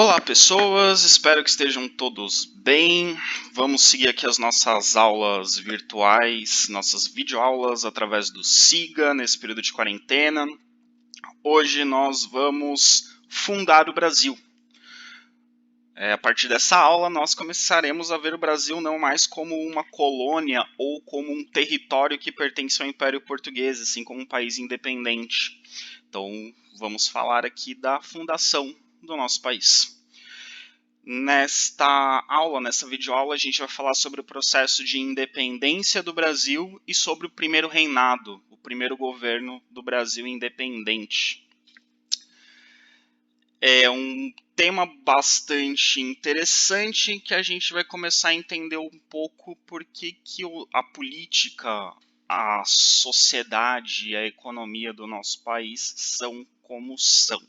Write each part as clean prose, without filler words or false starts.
Olá pessoas, espero que estejam todos bem. Vamos seguir aqui as nossas aulas virtuais, nossas videoaulas através do Siga nesse período de quarentena. Hoje nós vamos fundar o Brasil. A partir dessa aula nós começaremos a ver o Brasil não mais como uma colônia ou como um território que pertence ao Império Português, assim como um país independente. Então vamos falar aqui da fundação do nosso país. Nesta aula, nessa videoaula, a gente vai falar sobre o processo de independência do Brasil e sobre o primeiro reinado, o primeiro governo do Brasil independente. É um tema bastante interessante que a gente vai começar a entender um pouco por que a política, a sociedade e a economia do nosso país são como são.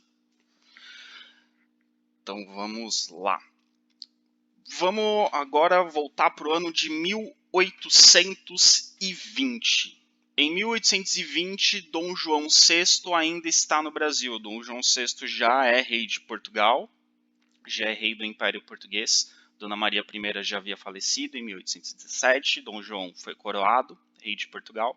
Então vamos lá. Vamos agora voltar para o ano de 1820. Em 1820, Dom João VI ainda está no Brasil. Dom João VI já é rei de Portugal, já é rei do Império Português. Dona Maria I já havia falecido em 1817. Dom João foi coroado, rei de Portugal.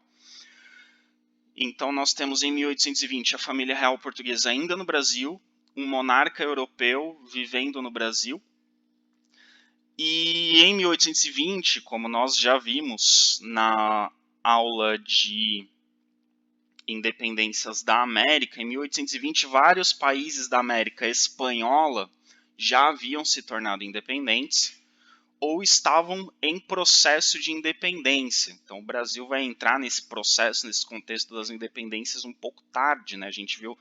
Então nós temos em 1820 a família real portuguesa ainda no Brasil, um monarca europeu vivendo no Brasil. E em 1820, como nós já vimos na aula de independências da América, em 1820 vários países da América espanhola já haviam se tornado independentes ou estavam em processo de independência. Então o Brasil vai entrar nesse processo, nesse contexto das independências um pouco tarde, né? A gente viu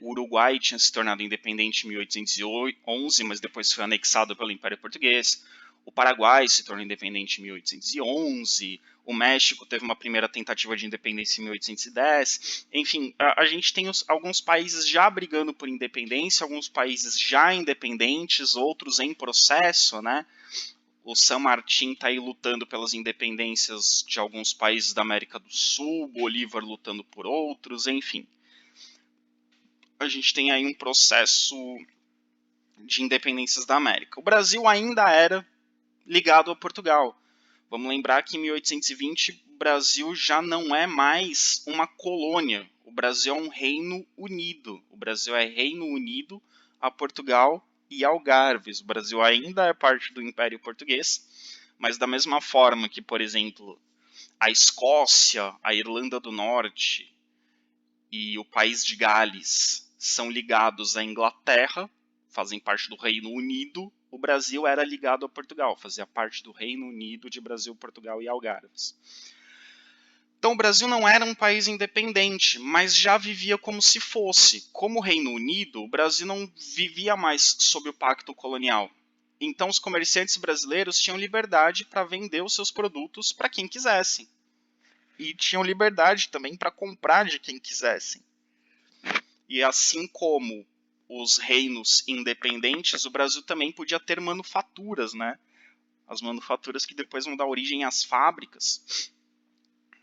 o Uruguai tinha se tornado independente em 1811, mas depois foi anexado pelo Império Português. O Paraguai se tornou independente em 1811. O México teve uma primeira tentativa de independência em 1810. Enfim, a gente tem alguns países já brigando por independência, alguns países já independentes, outros em processo, né? O San Martín está aí lutando pelas independências de alguns países da América do Sul, Bolívar lutando por outros, enfim. A gente tem aí um processo de independências da América. O Brasil ainda era ligado a Portugal. Vamos lembrar que em 1820 o Brasil já não é mais uma colônia. O Brasil é um reino unido. O Brasil é reino unido a Portugal e Algarves. O Brasil ainda é parte do Império Português, mas da mesma forma que, por exemplo, a Escócia, a Irlanda do Norte e o País de Gales são ligados à Inglaterra, fazem parte do Reino Unido, o Brasil era ligado a Portugal, fazia parte do Reino Unido de Brasil, Portugal e Algarves. Então o Brasil não era um país independente, mas já vivia como se fosse. Como Reino Unido, o Brasil não vivia mais sob o pacto colonial. Então os comerciantes brasileiros tinham liberdade para vender os seus produtos para quem quisessem. E tinham liberdade também para comprar de quem quisessem. E assim como os reinos independentes, o Brasil também podia ter manufaturas, né? As manufaturas que depois vão dar origem às fábricas.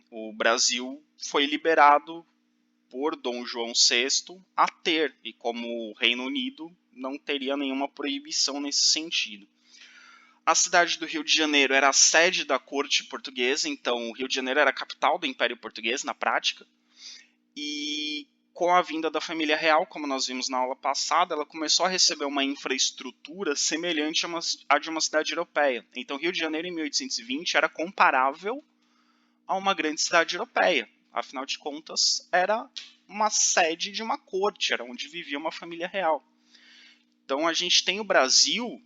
O Brasil foi liberado por Dom João VI a ter, e como o Reino Unido não teria nenhuma proibição nesse sentido. A cidade do Rio de Janeiro era a sede da corte portuguesa, então o Rio de Janeiro era a capital do Império Português na prática, e com a vinda da família real, como nós vimos na aula passada, ela começou a receber uma infraestrutura semelhante à de uma cidade europeia. Então, Rio de Janeiro, em 1820, era comparável a uma grande cidade europeia. Afinal de contas, era uma sede de uma corte, era onde vivia uma família real. Então, a gente tem o Brasil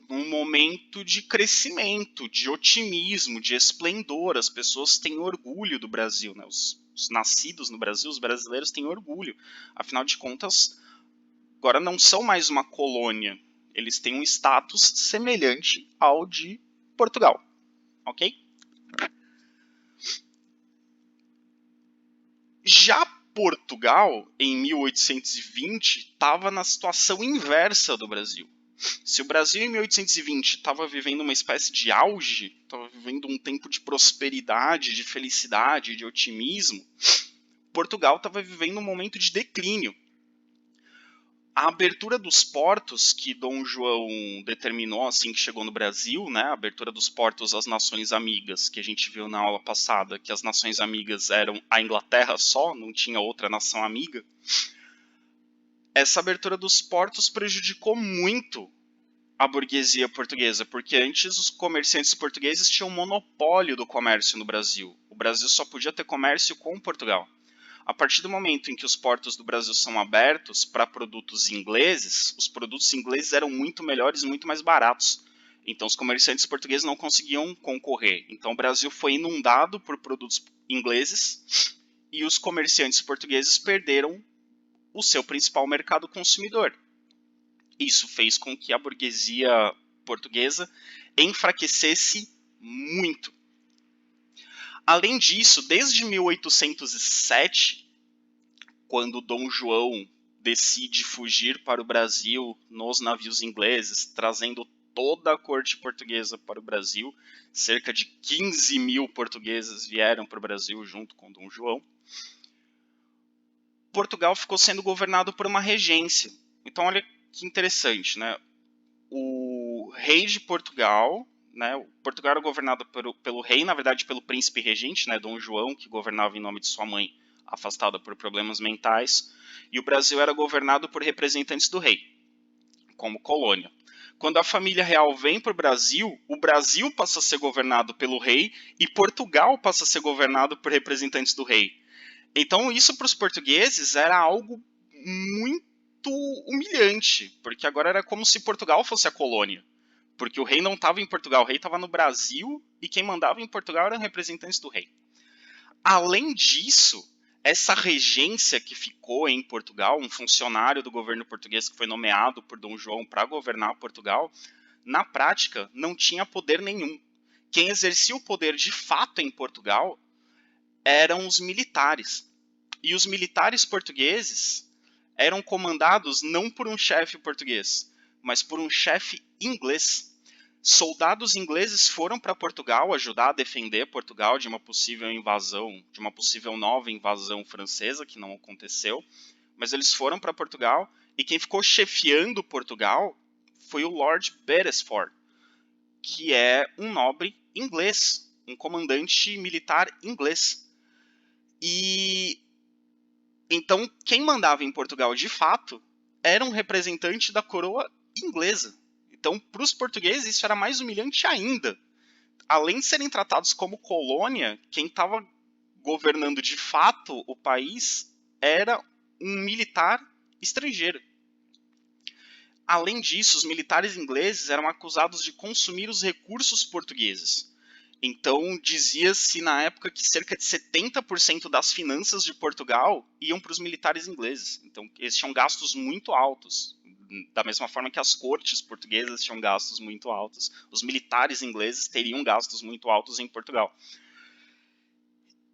num momento de crescimento, de otimismo, de esplendor. As pessoas têm orgulho do Brasil, né? Os nascidos no Brasil, os brasileiros têm orgulho. Afinal de contas, agora não são mais uma colônia. Eles têm um status semelhante ao de Portugal. Ok? Já Portugal, em 1820, estava na situação inversa do Brasil. Se o Brasil em 1820 estava vivendo uma espécie de auge, estava vivendo um tempo de prosperidade, de felicidade, de otimismo, Portugal estava vivendo um momento de declínio. A abertura dos portos que Dom João determinou assim que chegou no Brasil, né, a abertura dos portos às nações amigas, que a gente viu na aula passada, que as nações amigas eram a Inglaterra só, não tinha outra nação amiga. Essa abertura dos portos prejudicou muito a burguesia portuguesa, porque antes os comerciantes portugueses tinham monopólio do comércio no Brasil. O Brasil só podia ter comércio com Portugal. A partir do momento em que os portos do Brasil são abertos para produtos ingleses, os produtos ingleses eram muito melhores e muito mais baratos. Então os comerciantes portugueses não conseguiam concorrer. Então o Brasil foi inundado por produtos ingleses e os comerciantes portugueses perderam o seu principal mercado consumidor. Isso fez com que a burguesia portuguesa enfraquecesse muito. Além disso, desde 1807, quando Dom João decide fugir para o Brasil nos navios ingleses, trazendo toda a corte portuguesa para o Brasil, cerca de 15 mil portugueses vieram para o Brasil junto com Dom João, Portugal ficou sendo governado por uma regência. Então, olha que interessante, né? O rei de Portugal, né? Portugal era governado pelo rei, na verdade pelo príncipe regente, né? Dom João, que governava em nome de sua mãe, afastada por problemas mentais, e o Brasil era governado por representantes do rei, como colônia. Quando a família real vem para o Brasil passa a ser governado pelo rei e Portugal passa a ser governado por representantes do rei. Então isso para os portugueses era algo muito humilhante, porque agora era como se Portugal fosse a colônia. Porque o rei não estava em Portugal, o rei estava no Brasil e quem mandava em Portugal eram representantes do rei. Além disso, essa regência que ficou em Portugal, um funcionário do governo português que foi nomeado por Dom João para governar Portugal, na prática não tinha poder nenhum. Quem exercia o poder de fato em Portugal eram os militares. E os militares portugueses eram comandados não por um chefe português, mas por um chefe inglês. Soldados ingleses foram para Portugal ajudar a defender Portugal de uma possível invasão, de uma possível nova invasão francesa, que não aconteceu, mas eles foram para Portugal e quem ficou chefiando Portugal foi o Lord Beresford, que é um nobre inglês, um comandante militar inglês. E então quem mandava em Portugal de fato era um representante da coroa inglesa. Então, para os portugueses, isso era mais humilhante ainda. Além de serem tratados como colônia, quem estava governando de fato o país era um militar estrangeiro. Além disso, os militares ingleses eram acusados de consumir os recursos portugueses. Então, dizia-se na época que cerca de 70% das finanças de Portugal iam para os militares ingleses. Então, eles tinham gastos muito altos. Da mesma forma que as cortes portuguesas tinham gastos muito altos, os militares ingleses teriam gastos muito altos em Portugal.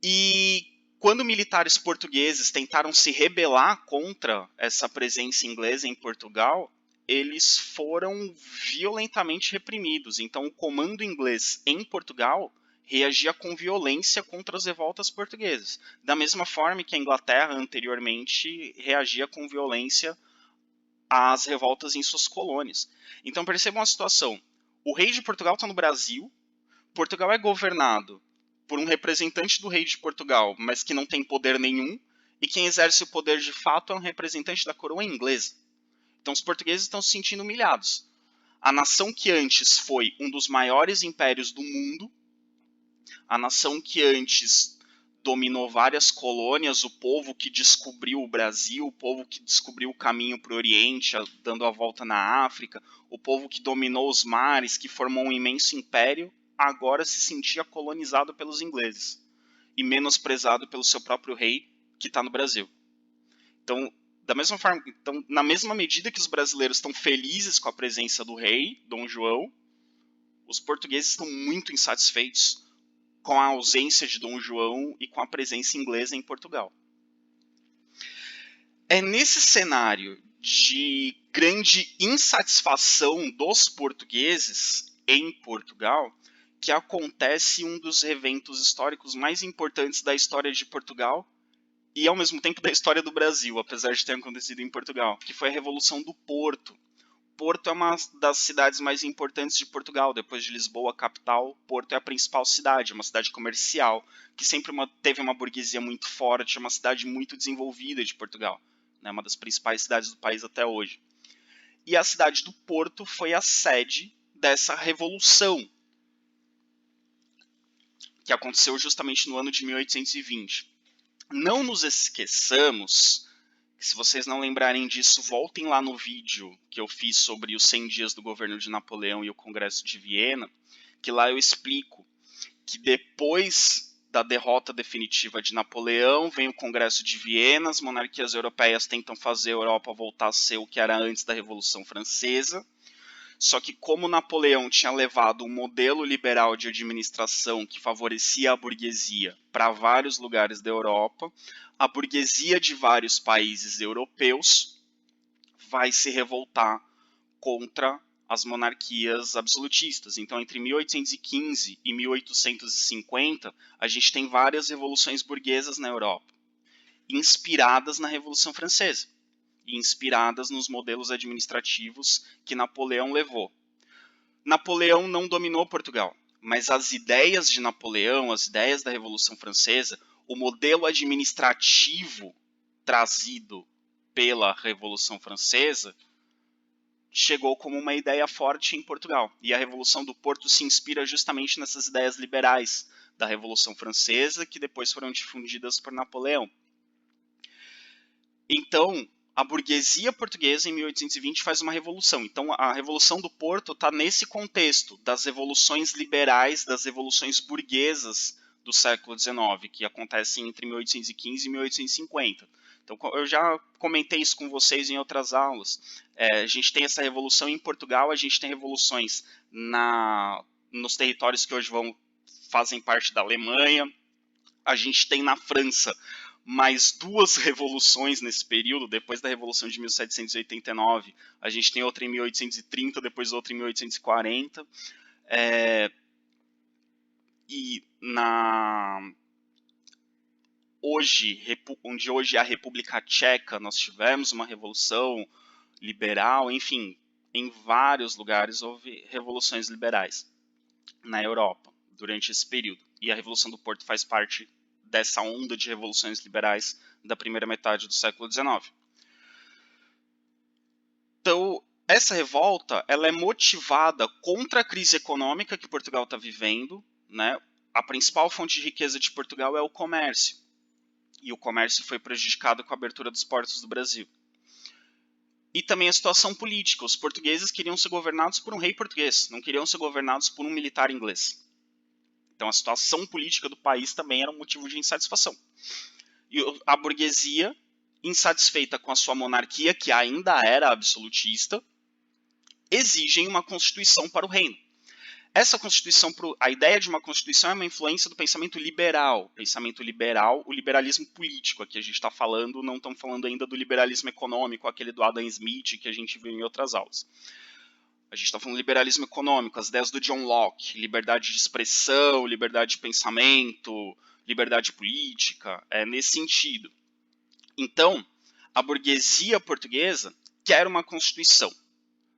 E quando militares portugueses tentaram se rebelar contra essa presença inglesa em Portugal, eles foram violentamente reprimidos. Então, o comando inglês em Portugal reagia com violência contra as revoltas portuguesas, da mesma forma que a Inglaterra anteriormente reagia com violência às revoltas em suas colônias. Então percebam a situação. O rei de Portugal está no Brasil, Portugal é governado por um representante do rei de Portugal, mas que não tem poder nenhum, e quem exerce o poder de fato é um representante da coroa inglesa. Então os portugueses estão se sentindo humilhados. A nação que antes foi um dos maiores impérios do mundo, a nação que antes dominou várias colônias, o povo que descobriu o Brasil, o povo que descobriu o caminho para o Oriente, dando a volta na África, o povo que dominou os mares, que formou um imenso império, agora se sentia colonizado pelos ingleses e menosprezado pelo seu próprio rei, que está no Brasil. Então, da mesma forma, então, na mesma medida que os brasileiros estão felizes com a presença do rei, Dom João, os portugueses estão muito insatisfeitos com a ausência de Dom João e com a presença inglesa em Portugal. É nesse cenário de grande insatisfação dos portugueses em Portugal que acontece um dos eventos históricos mais importantes da história de Portugal e ao mesmo tempo da história do Brasil, apesar de ter acontecido em Portugal, que foi a Revolução do Porto. Porto é uma das cidades mais importantes de Portugal, depois de Lisboa, capital. Porto é a principal cidade, uma cidade comercial, que sempre teve uma burguesia muito forte, é uma cidade muito desenvolvida de Portugal, né, uma das principais cidades do país até hoje. E a cidade do Porto foi a sede dessa revolução, que aconteceu justamente no ano de 1820. Não nos esqueçamos, se vocês não lembrarem disso, voltem lá no vídeo que eu fiz sobre os 100 dias do governo de Napoleão e o Congresso de Viena, que lá eu explico que depois da derrota definitiva de Napoleão vem o Congresso de Viena, as monarquias europeias tentam fazer a Europa voltar a ser o que era antes da Revolução Francesa. Só que como Napoleão tinha levado um modelo liberal de administração que favorecia a burguesia para vários lugares da Europa, a burguesia de vários países europeus vai se revoltar contra as monarquias absolutistas. Então, entre 1815 e 1850, a gente tem várias revoluções burguesas na Europa, inspiradas na Revolução Francesa e inspiradas nos modelos administrativos que Napoleão levou. Napoleão não dominou Portugal, mas as ideias de Napoleão, as ideias da Revolução Francesa, o modelo administrativo trazido pela Revolução Francesa chegou como uma ideia forte em Portugal. E a Revolução do Porto se inspira justamente nessas ideias liberais da Revolução Francesa, que depois foram difundidas por Napoleão. Então, a burguesia portuguesa, em 1820, faz uma revolução. Então, a Revolução do Porto está nesse contexto das revoluções liberais, das revoluções burguesas do século XIX, que acontecem entre 1815 e 1850. Então, eu já comentei isso com vocês em outras aulas. A gente tem essa revolução em Portugal, a gente tem revoluções nos territórios que hoje fazem parte da Alemanha, a gente tem na França mais duas revoluções nesse período, depois da Revolução de 1789, a gente tem outra em 1830, depois outra em 1840, e onde hoje é a República Tcheca, nós tivemos uma revolução liberal, enfim, em vários lugares houve revoluções liberais na Europa durante esse período, e a Revolução do Porto faz parte dessa onda de revoluções liberais da primeira metade do século XIX. Então, essa revolta ela é motivada contra a crise econômica que Portugal está vivendo, né? A principal fonte de riqueza de Portugal é o comércio, e o comércio foi prejudicado com a abertura dos portos do Brasil. E também a situação política. Os portugueses queriam ser governados por um rei português, não queriam ser governados por um militar inglês. Então a situação política do país também era um motivo de insatisfação. E a burguesia, insatisfeita com a sua monarquia, que ainda era absolutista, exigem uma constituição para o reino. Essa constituição, a ideia de uma constituição é uma influência do pensamento liberal. O liberalismo político, aqui a gente está falando, não estamos falando ainda do liberalismo econômico, aquele do Adam Smith que a gente viu em outras aulas. A gente está falando do liberalismo econômico, as ideias do John Locke, liberdade de expressão, liberdade de pensamento, liberdade política, nesse sentido. Então, a burguesia portuguesa quer uma constituição,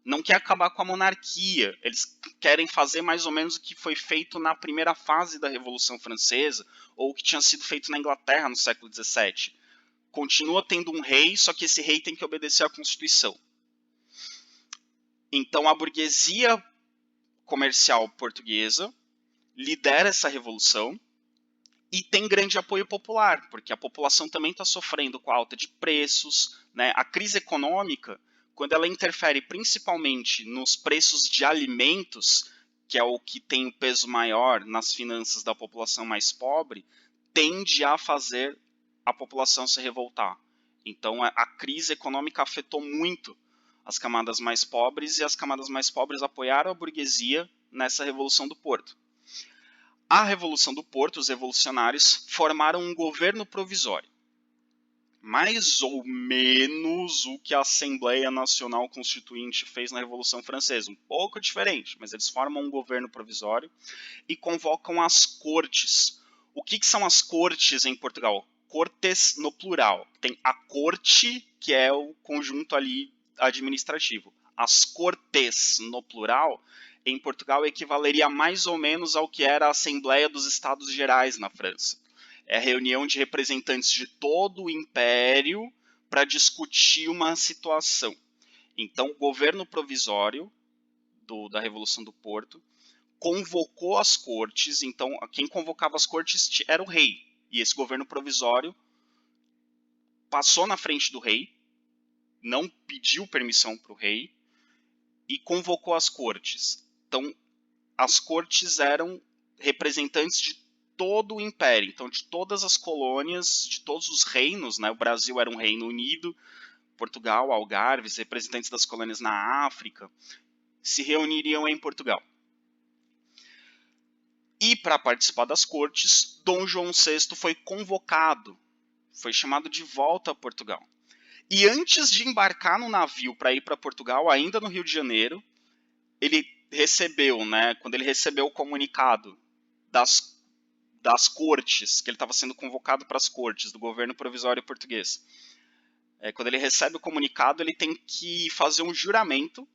não quer acabar com a monarquia, eles querem fazer mais ou menos o que foi feito na primeira fase da Revolução Francesa, ou o que tinha sido feito na Inglaterra no século XVII. Continua tendo um rei, só que esse rei tem que obedecer à Constituição. Então a burguesia comercial portuguesa lidera essa revolução e tem grande apoio popular, porque a população também está sofrendo com a alta de preços, né? A crise econômica, quando ela interfere principalmente nos preços de alimentos, que é o que tem o peso maior nas finanças da população mais pobre, tende a fazer a população se revoltar. Então a crise econômica afetou muito as camadas mais pobres, e as camadas mais pobres apoiaram a burguesia nessa Revolução do Porto. A Revolução do Porto, os revolucionários formaram um governo provisório, mais ou menos o que a Assembleia Nacional Constituinte fez na Revolução Francesa, um pouco diferente, mas eles formam um governo provisório e convocam as cortes. O que são as cortes em Portugal? cortes no plural. Tem a corte, que é o conjunto ali administrativo. As cortes no plural, em Portugal, equivaleria mais ou menos ao que era a Assembleia dos Estados Gerais na França. É a reunião de representantes de todo o império para discutir uma situação. Então, o governo provisório da Revolução do Porto convocou as cortes, então quem convocava as cortes era o rei. E esse governo provisório passou na frente do rei, não pediu permissão para o rei e convocou as cortes. Então, as cortes eram representantes de todo o império, então de todas as colônias, de todos os reinos, né? O Brasil era um reino unido, Portugal, Algarves, representantes das colônias na África, se reuniriam em Portugal. E para participar das cortes, Dom João VI foi convocado, foi chamado de volta a Portugal. E antes de embarcar no navio para ir para Portugal, ainda no Rio de Janeiro, ele recebeu, né, quando ele recebeu o comunicado das cortes, que ele estava sendo convocado para as cortes do governo provisório português. Quando ele recebe o comunicado, ele tem que fazer um juramento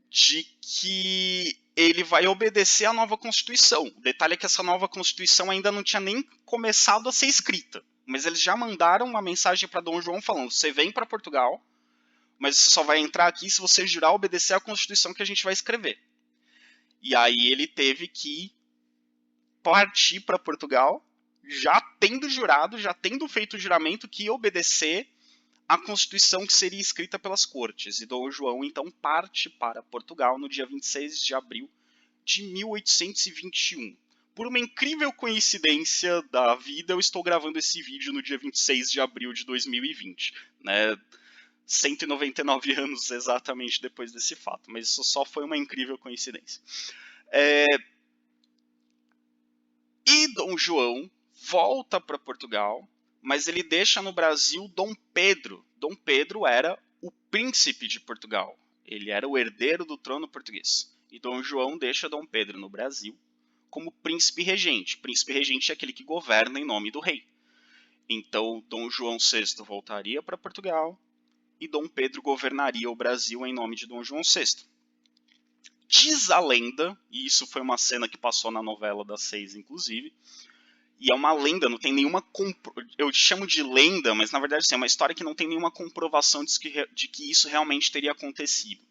de que ele vai obedecer à nova Constituição. O detalhe é que essa nova Constituição ainda não tinha nem começado a ser escrita, mas eles já mandaram uma mensagem para Dom João falando: você vem para Portugal, mas você só vai entrar aqui se você jurar obedecer à Constituição que a gente vai escrever. E aí ele teve que partir para Portugal, já tendo jurado, já tendo feito o juramento que ia obedecer à Constituição que seria escrita pelas cortes. E Dom João, então, parte para Portugal no dia 26 de abril de 1821. Por uma incrível coincidência da vida, eu estou gravando esse vídeo no dia 26 de abril de 2020, né? 199 anos exatamente depois desse fato, mas isso só foi uma incrível coincidência. E Dom João volta para Portugal, mas ele deixa no Brasil Dom Pedro. Dom Pedro era o príncipe de Portugal. Ele era o herdeiro do trono português. E Dom João deixa Dom Pedro no Brasil como príncipe regente. Príncipe regente é aquele que governa em nome do rei. Então, Dom João VI voltaria para Portugal e Dom Pedro governaria o Brasil em nome de Dom João VI. Diz a lenda, e isso foi uma cena que passou na novela das 6, inclusive, e é uma lenda, não tem nenhuma... Eu chamo de lenda, mas na verdade é uma história que não tem nenhuma comprovação de que isso realmente teria acontecido.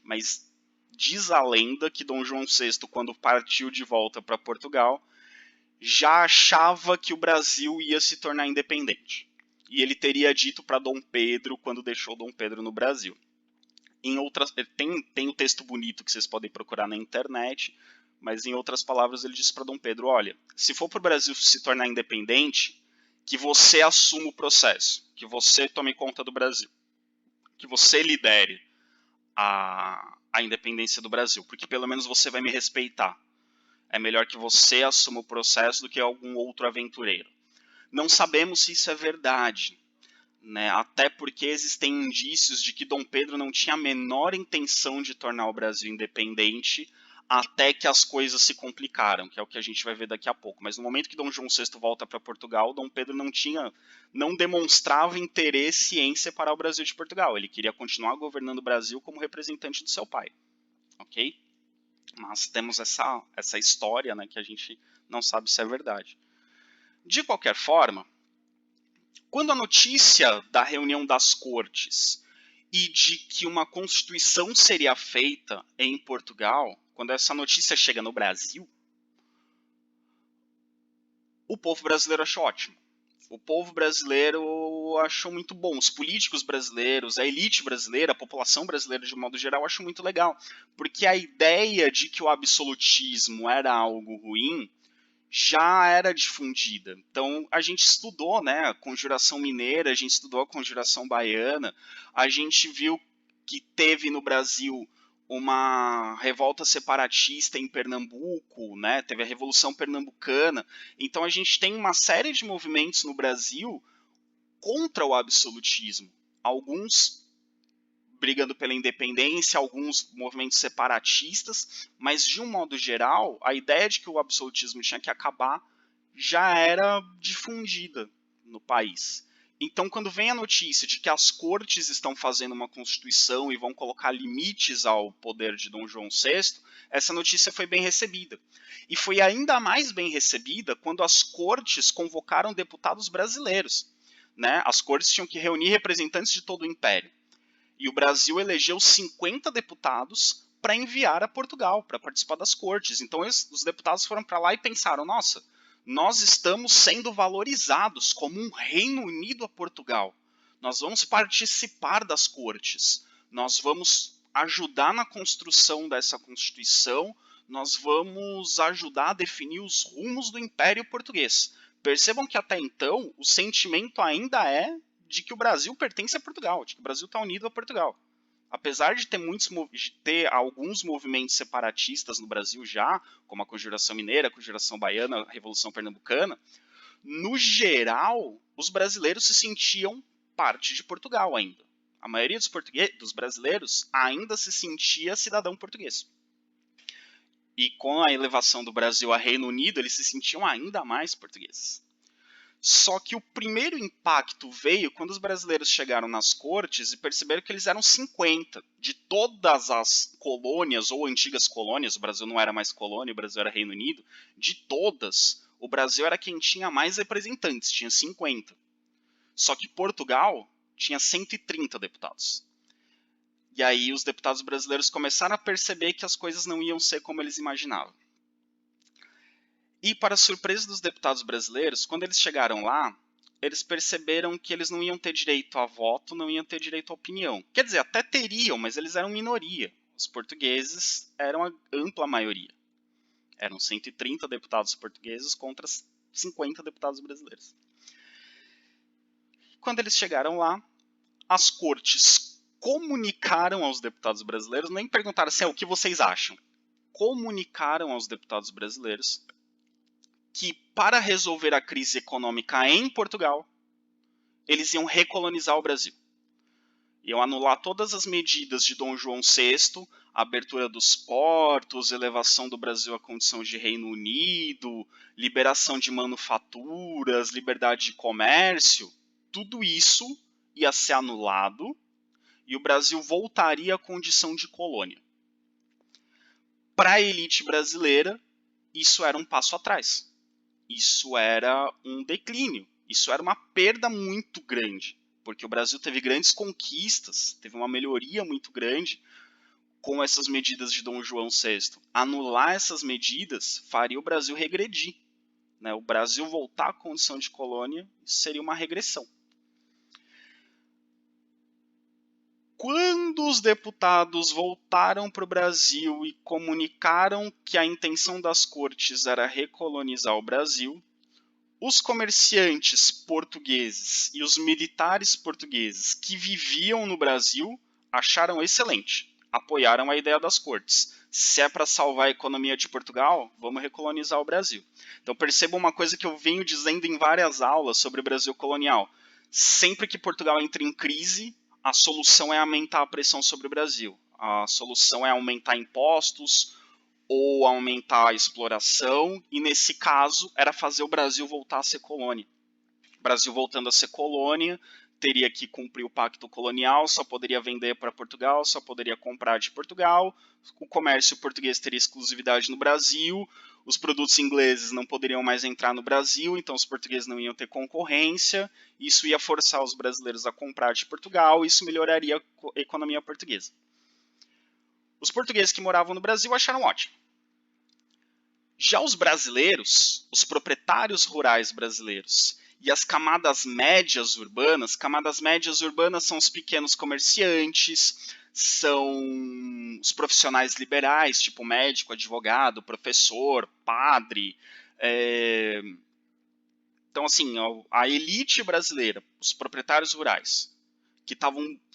Mas diz a lenda que Dom João VI, quando partiu de volta para Portugal, já achava que o Brasil ia se tornar independente. E ele teria dito para Dom Pedro, quando deixou Dom Pedro no Brasil. Tem o texto bonito que vocês podem procurar na internet, mas em outras palavras ele disse para Dom Pedro: olha, se for para o Brasil se tornar independente, que você assuma o processo, que você tome conta do Brasil, que você lidere a independência do Brasil, porque pelo menos você vai me respeitar. É melhor que você assuma o processo do que algum outro aventureiro. Não sabemos se isso é verdade, né? Até porque existem indícios de que Dom Pedro não tinha a menor intenção de tornar o Brasil independente até que as coisas se complicaram, que é o que a gente vai ver daqui a pouco. Mas no momento que Dom João VI volta para Portugal, Dom Pedro não demonstrava interesse em separar o Brasil de Portugal. Ele queria continuar governando o Brasil como representante do seu pai, ok? Mas temos essa história, né, que a gente não sabe se é verdade. De qualquer forma, quando a notícia da reunião das cortes e de que uma constituição seria feita em Portugal, quando essa notícia chega no Brasil, o povo brasileiro achou ótimo. O povo brasileiro achou muito bom. Os políticos brasileiros, a elite brasileira, a população brasileira de modo geral, achou muito legal. Porque a ideia de que o absolutismo era algo ruim já era difundida. Então, a gente estudou, né, a Conjuração Mineira, a gente estudou a Conjuração Baiana, a gente viu que teve no Brasil uma revolta separatista em Pernambuco, né, teve a Revolução Pernambucana. Então, a gente tem uma série de movimentos no Brasil contra o absolutismo. Alguns brigando pela independência, alguns movimentos separatistas, mas de um modo geral, a ideia de que o absolutismo tinha que acabar já era difundida. no país. Então, quando vem a notícia de que as cortes estão fazendo uma constituição e vão colocar limites ao poder de Dom João VI, essa notícia foi bem recebida. E foi ainda mais bem recebida quando as cortes convocaram deputados brasileiros, né? As cortes tinham que reunir representantes de todo o império. E o Brasil elegeu 50 deputados para enviar a Portugal, para participar das cortes. Então os deputados foram para lá e pensaram, nossa, nós estamos sendo valorizados como um Reino Unido a Portugal. Nós vamos participar das cortes. Nós vamos ajudar na construção dessa Constituição. Nós vamos ajudar a definir os rumos do Império Português. Percebam que até então o sentimento ainda é de que o Brasil pertence a Portugal, de que o Brasil está unido a Portugal. Apesar de ter alguns movimentos separatistas no Brasil já, como a Conjuração Mineira, a Conjuração Baiana, a Revolução Pernambucana, no geral, os brasileiros se sentiam parte de Portugal ainda. A maioria dos brasileiros ainda se sentia cidadão português. E com a elevação do Brasil a Reino Unido, eles se sentiam ainda mais portugueses. Só que o primeiro impacto veio quando os brasileiros chegaram nas cortes e perceberam que eles eram 50 de todas as colônias ou antigas colônias. O Brasil não era mais colônia, o Brasil era Reino Unido. De todas, o Brasil era quem tinha mais representantes, tinha 50. Só que Portugal tinha 130 deputados. E aí os deputados brasileiros começaram a perceber que as coisas não iam ser como eles imaginavam. E, para surpresa dos deputados brasileiros, quando eles chegaram lá, eles perceberam que eles não iam ter direito a voto, não iam ter direito à opinião. Quer dizer, até teriam, mas eles eram minoria. Os portugueses eram a ampla maioria. Eram 130 deputados portugueses contra 50 deputados brasileiros. Quando eles chegaram lá, as cortes comunicaram aos deputados brasileiros, nem perguntaram assim, o que vocês acham? Comunicaram aos deputados brasileiros que para resolver a crise econômica em Portugal, eles iam recolonizar o Brasil. Iam anular todas as medidas de Dom João VI, abertura dos portos, elevação do Brasil à condição de Reino Unido, liberação de manufaturas, liberdade de comércio, tudo isso ia ser anulado e o Brasil voltaria à condição de colônia. Para a elite brasileira, isso era um passo atrás. Isso era um declínio, isso era uma perda muito grande, porque o Brasil teve grandes conquistas, teve uma melhoria muito grande com essas medidas de Dom João VI. Anular essas medidas faria o Brasil regredir, né? O Brasil voltar à condição de colônia seria uma regressão. Quando os deputados voltaram para o Brasil e comunicaram que a intenção das cortes era recolonizar o Brasil, os comerciantes portugueses e os militares portugueses que viviam no Brasil acharam excelente, apoiaram a ideia das cortes. Se é para salvar a economia de Portugal, vamos recolonizar o Brasil. Então percebam uma coisa que eu venho dizendo em várias aulas sobre o Brasil colonial. Sempre que Portugal entra em crise, a solução é aumentar a pressão sobre o Brasil. A solução é aumentar impostos ou aumentar a exploração, e nesse caso era fazer o Brasil voltar a ser colônia. O Brasil voltando a ser colônia, teria que cumprir o pacto colonial, só poderia vender para Portugal, só poderia comprar de Portugal, o comércio português teria exclusividade no Brasil, os produtos ingleses não poderiam mais entrar no Brasil, então os portugueses não iam ter concorrência, isso ia forçar os brasileiros a comprar de Portugal, isso melhoraria a economia portuguesa. Os portugueses que moravam no Brasil acharam ótimo. Já os brasileiros, os proprietários rurais brasileiros e as camadas médias urbanas são os pequenos comerciantes, são os profissionais liberais, tipo médico, advogado, professor, padre. Então, assim, a elite brasileira, os proprietários rurais, que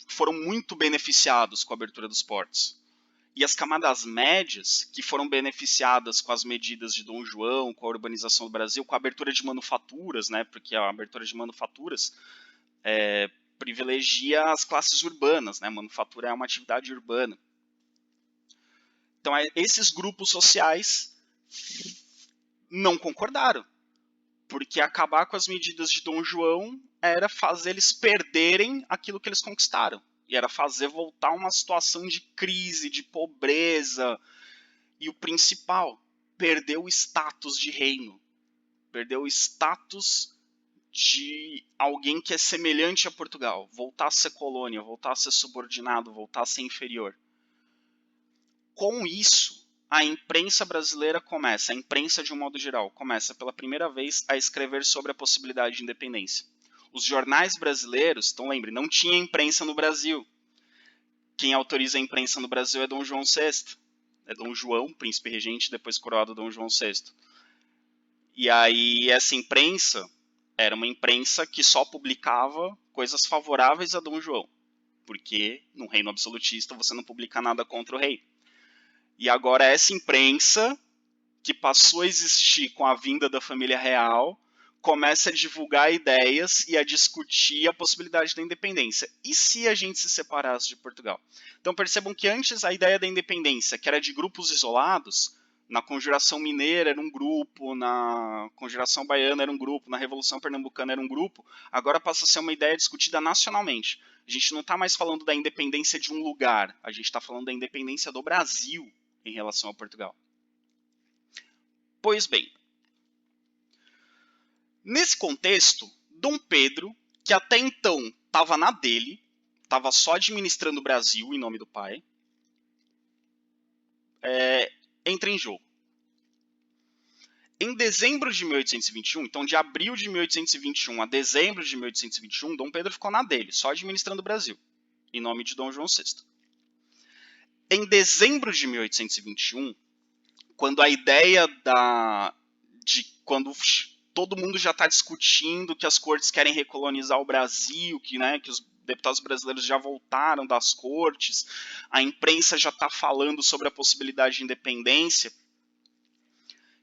foram muito beneficiados com a abertura dos portos, e as camadas médias, que foram beneficiadas com as medidas de Dom João, com a urbanização do Brasil, com a abertura de manufaturas, né, porque a abertura de manufaturas privilegia as classes urbanas, né, manufatura é uma atividade urbana. Então, esses grupos sociais não concordaram. Porque acabar com as medidas de Dom João era fazer eles perderem aquilo que eles conquistaram. E era fazer voltar uma situação de crise, de pobreza. E o principal, perder o status de reino. Perder o status de alguém que é semelhante a Portugal. Voltar a ser colônia, voltar a ser subordinado, voltar a ser inferior. Com isso, a imprensa brasileira começa, a imprensa de um modo geral, começa pela primeira vez a escrever sobre a possibilidade de independência. Os jornais brasileiros, então lembre, não tinha imprensa no Brasil. Quem autoriza a imprensa no Brasil é Dom João VI. É Dom João, príncipe regente, depois coroado Dom João VI. E aí essa imprensa era uma imprensa que só publicava coisas favoráveis a Dom João. Porque no reino absolutista você não publica nada contra o rei. E agora essa imprensa, que passou a existir com a vinda da família real, começa a divulgar ideias e a discutir a possibilidade da independência. E se a gente se separasse de Portugal? Então percebam que antes a ideia da independência, que era de grupos isolados, na Conjuração Mineira era um grupo, na Conjuração Baiana era um grupo, na Revolução Pernambucana era um grupo, agora passa a ser uma ideia discutida nacionalmente. A gente não está mais falando da independência de um lugar, a gente está falando da independência do Brasil em relação a Portugal. Pois bem, nesse contexto, Dom Pedro, que até então estava na dele, estava só administrando o Brasil em nome do pai, entra em jogo. Em dezembro de 1821, então de abril de 1821 a dezembro de 1821, Dom Pedro ficou na dele, só administrando o Brasil, em nome de Dom João VI. Em dezembro de 1821, quando a ideia quando todo mundo já está discutindo que as cortes querem recolonizar o Brasil, que os deputados brasileiros já voltaram das cortes, a imprensa já está falando sobre a possibilidade de independência,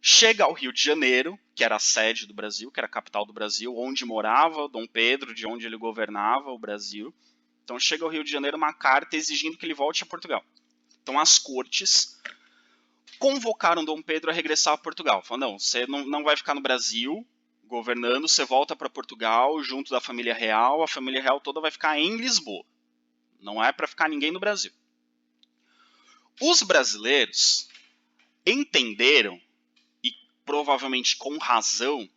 chega ao Rio de Janeiro, que era a sede do Brasil, que era a capital do Brasil, onde morava Dom Pedro, de onde ele governava o Brasil. Então chega ao Rio de Janeiro uma carta exigindo que ele volte a Portugal. Então as cortes convocaram Dom Pedro a regressar a Portugal. Falaram, não, você não vai ficar no Brasil governando, você volta para Portugal junto da família real, a família real toda vai ficar em Lisboa. Não é para ficar ninguém no Brasil. Os brasileiros entenderam, e provavelmente com razão,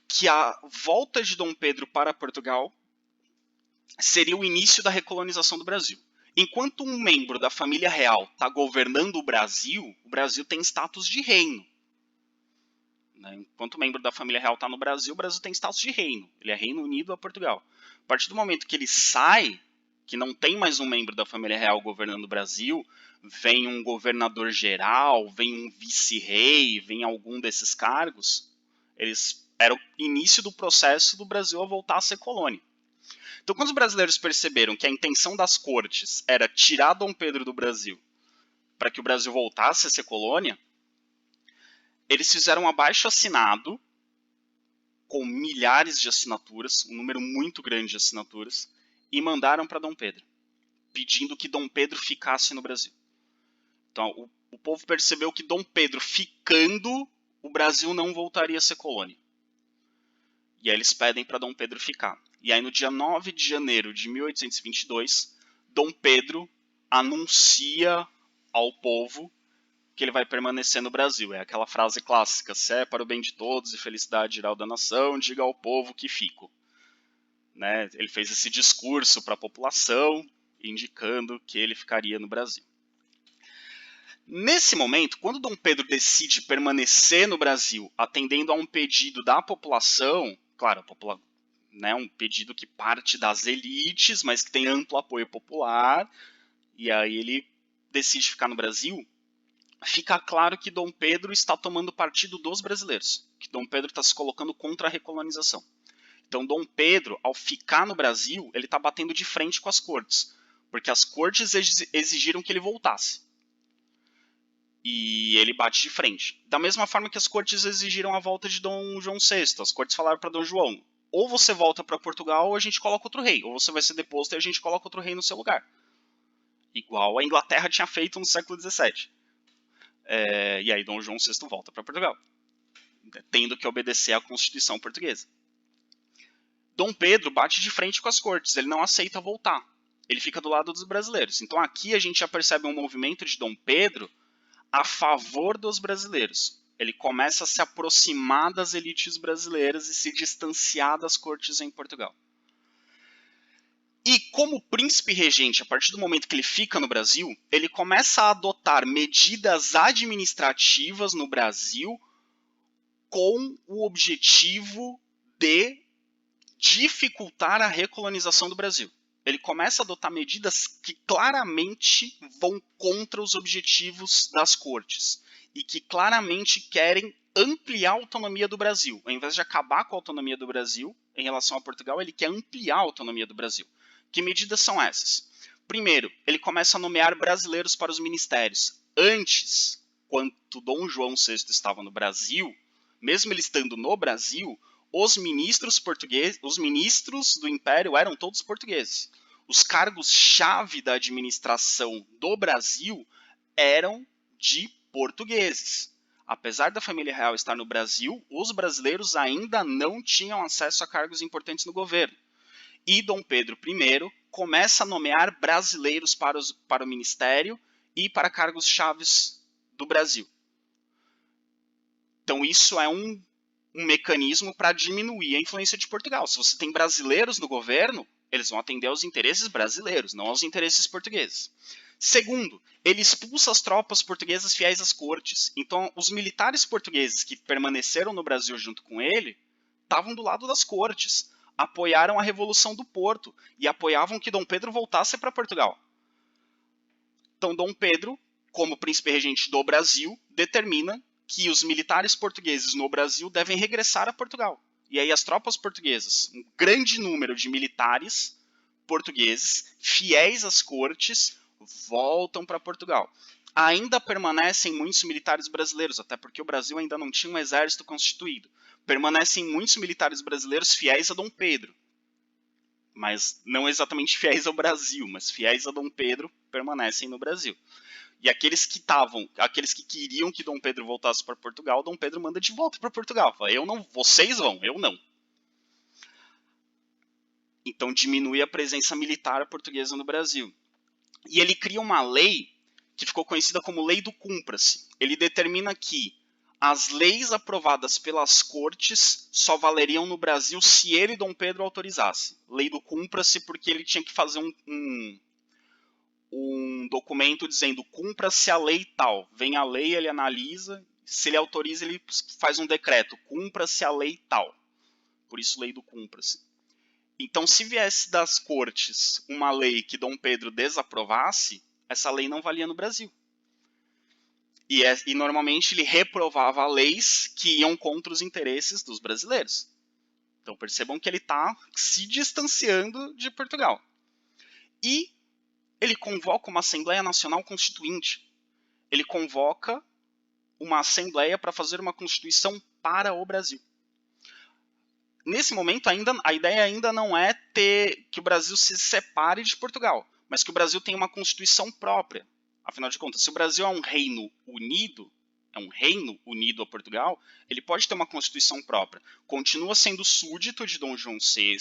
que a volta de Dom Pedro para Portugal seria o início da recolonização do Brasil. Enquanto um membro da família real está governando o Brasil tem status de reino. Enquanto o membro da família real está no Brasil, o Brasil tem status de reino. Ele é Reino Unido a Portugal. A partir do momento que ele sai, que não tem mais um membro da família real governando o Brasil, vem um governador geral, vem um vice-rei, vem algum desses cargos, era o início do processo do Brasil a voltar a ser colônia. Então, quando os brasileiros perceberam que a intenção das cortes era tirar Dom Pedro do Brasil para que o Brasil voltasse a ser colônia, eles fizeram um abaixo-assinado com milhares de assinaturas, um número muito grande de assinaturas, e mandaram para Dom Pedro, pedindo que Dom Pedro ficasse no Brasil. Então, o povo percebeu que Dom Pedro ficando, o Brasil não voltaria a ser colônia. E aí eles pedem para Dom Pedro ficar. E aí no dia 9 de janeiro de 1822, Dom Pedro anuncia ao povo que ele vai permanecer no Brasil. É aquela frase clássica, se é para o bem de todos e felicidade geral da nação, diga ao povo que fico. Ele fez esse discurso para a população, indicando que ele ficaria no Brasil. Nesse momento, quando Dom Pedro decide permanecer no Brasil, atendendo a um pedido da população, claro, um pedido que parte das elites, mas que tem amplo apoio popular, e aí ele decide ficar no Brasil, fica claro que Dom Pedro está tomando partido dos brasileiros, que Dom Pedro está se colocando contra a recolonização. Então Dom Pedro, ao ficar no Brasil, ele está batendo de frente com as cortes, porque as cortes exigiram que ele voltasse. E ele bate de frente. Da mesma forma que as cortes exigiram a volta de Dom João VI. As cortes falaram para Dom João, ou você volta para Portugal ou a gente coloca outro rei. Ou você vai ser deposto e a gente coloca outro rei no seu lugar. Igual a Inglaterra tinha feito no século XVII. E aí Dom João VI volta para Portugal. tendo que obedecer à Constituição portuguesa. Dom Pedro bate de frente com as cortes, ele não aceita voltar. Ele fica do lado dos brasileiros. Então aqui a gente já percebe um movimento de Dom Pedro a favor dos brasileiros. Ele começa a se aproximar das elites brasileiras e se distanciar das cortes em Portugal. E como príncipe regente, a partir do momento que ele fica no Brasil, ele começa a adotar medidas administrativas no Brasil com o objetivo de dificultar a recolonização do Brasil. Ele começa a adotar medidas que claramente vão contra os objetivos das cortes e que claramente querem ampliar a autonomia do Brasil. Ao invés de acabar com a autonomia do Brasil em relação a Portugal, ele quer ampliar a autonomia do Brasil. Que medidas são essas? Primeiro, ele começa a nomear brasileiros para os ministérios. Antes, quando Dom João VI estava no Brasil, mesmo ele estando no Brasil, os ministros portugueses, os ministros do Império eram todos portugueses. Os cargos-chave da administração do Brasil eram de portugueses. Apesar da família real estar no Brasil, os brasileiros ainda não tinham acesso a cargos importantes no governo. E Dom Pedro I começa a nomear brasileiros para o ministério e para cargos-chave do Brasil. Então isso é um mecanismo para diminuir a influência de Portugal. Se você tem brasileiros no governo, eles vão atender aos interesses brasileiros, não aos interesses portugueses. Segundo, ele expulsa as tropas portuguesas fiéis às cortes. Então, os militares portugueses que permaneceram no Brasil junto com ele estavam do lado das cortes, apoiaram a Revolução do Porto e apoiavam que Dom Pedro voltasse para Portugal. Então, Dom Pedro, como príncipe regente do Brasil, determina que os militares portugueses no Brasil devem regressar a Portugal. E aí as tropas portuguesas, um grande número de militares portugueses, fiéis às cortes, voltam para Portugal. Ainda permanecem muitos militares brasileiros, até porque o Brasil ainda não tinha um exército constituído. Permanecem muitos militares brasileiros fiéis a Dom Pedro. Mas não exatamente fiéis ao Brasil, mas fiéis a Dom Pedro permanecem no Brasil. E aqueles que queriam que Dom Pedro voltasse para Portugal, Dom Pedro manda de volta para Portugal. Fala, eu não, vocês vão, eu não. Então diminui a presença militar portuguesa no Brasil. E ele cria uma lei que ficou conhecida como Lei do Cumpra-se. Ele determina que as leis aprovadas pelas cortes só valeriam no Brasil se ele, Dom Pedro, autorizasse. Lei do Cumpra-se porque ele tinha que fazer um documento dizendo cumpra-se a lei tal. Vem a lei, ele analisa, se ele autoriza, ele faz um decreto, cumpra-se a lei tal. Por isso, lei do cumpra-se. Então, se viesse das cortes uma lei que Dom Pedro desaprovasse, essa lei não valia no Brasil. E normalmente ele reprovava leis que iam contra os interesses dos brasileiros. Então percebam que ele está se distanciando de Portugal. E ele convoca uma Assembleia Nacional Constituinte. Ele convoca uma Assembleia para fazer uma Constituição para o Brasil. Nesse momento, a ideia ainda não é que o Brasil se separe de Portugal, mas que o Brasil tenha uma Constituição própria. Afinal de contas, se o Brasil é um reino unido a Portugal, ele pode ter uma Constituição própria. Continua sendo súdito de Dom João VI,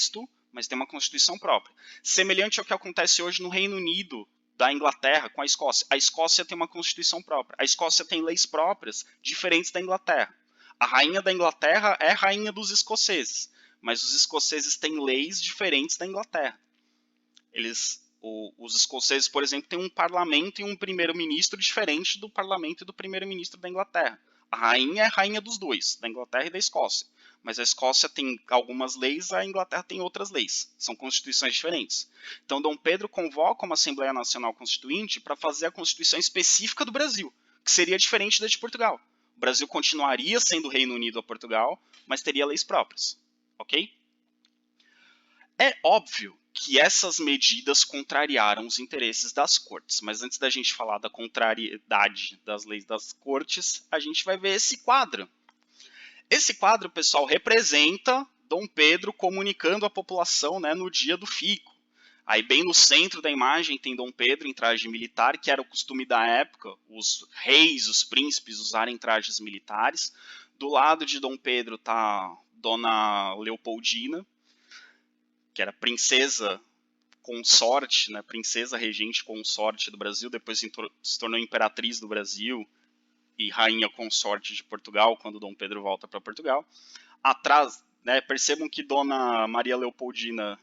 mas tem uma Constituição própria. Semelhante ao que acontece hoje no Reino Unido da Inglaterra com a Escócia. A Escócia tem uma Constituição própria. A Escócia tem leis próprias, diferentes da Inglaterra. A rainha da Inglaterra é rainha dos escoceses, mas os escoceses têm leis diferentes da Inglaterra. Os escoceses, por exemplo, têm um parlamento e um primeiro-ministro diferente do parlamento e do primeiro-ministro da Inglaterra. A rainha é rainha dos dois, da Inglaterra e da Escócia. Mas a Escócia tem algumas leis, a Inglaterra tem outras leis. São constituições diferentes. Então, Dom Pedro convoca uma Assembleia Nacional Constituinte para fazer a Constituição específica do Brasil, que seria diferente da de Portugal. O Brasil continuaria sendo Reino Unido a Portugal, mas teria leis próprias. Ok? É óbvio que essas medidas contrariaram os interesses das cortes. Mas antes da gente falar da contrariedade das leis das cortes, a gente vai ver esse quadro. Esse quadro, pessoal, representa Dom Pedro comunicando à população, né, no dia do fico. Aí bem no centro da imagem tem Dom Pedro em traje militar, que era o costume da época, os reis, os príncipes usarem trajes militares. do lado de Dom Pedro tá Dona Leopoldina, que era princesa consorte, né, princesa regente consorte do Brasil, depois se tornou imperatriz do Brasil e rainha consorte de Portugal quando Dom Pedro volta para Portugal. Atrás, né, percebam que Dona Leopoldina,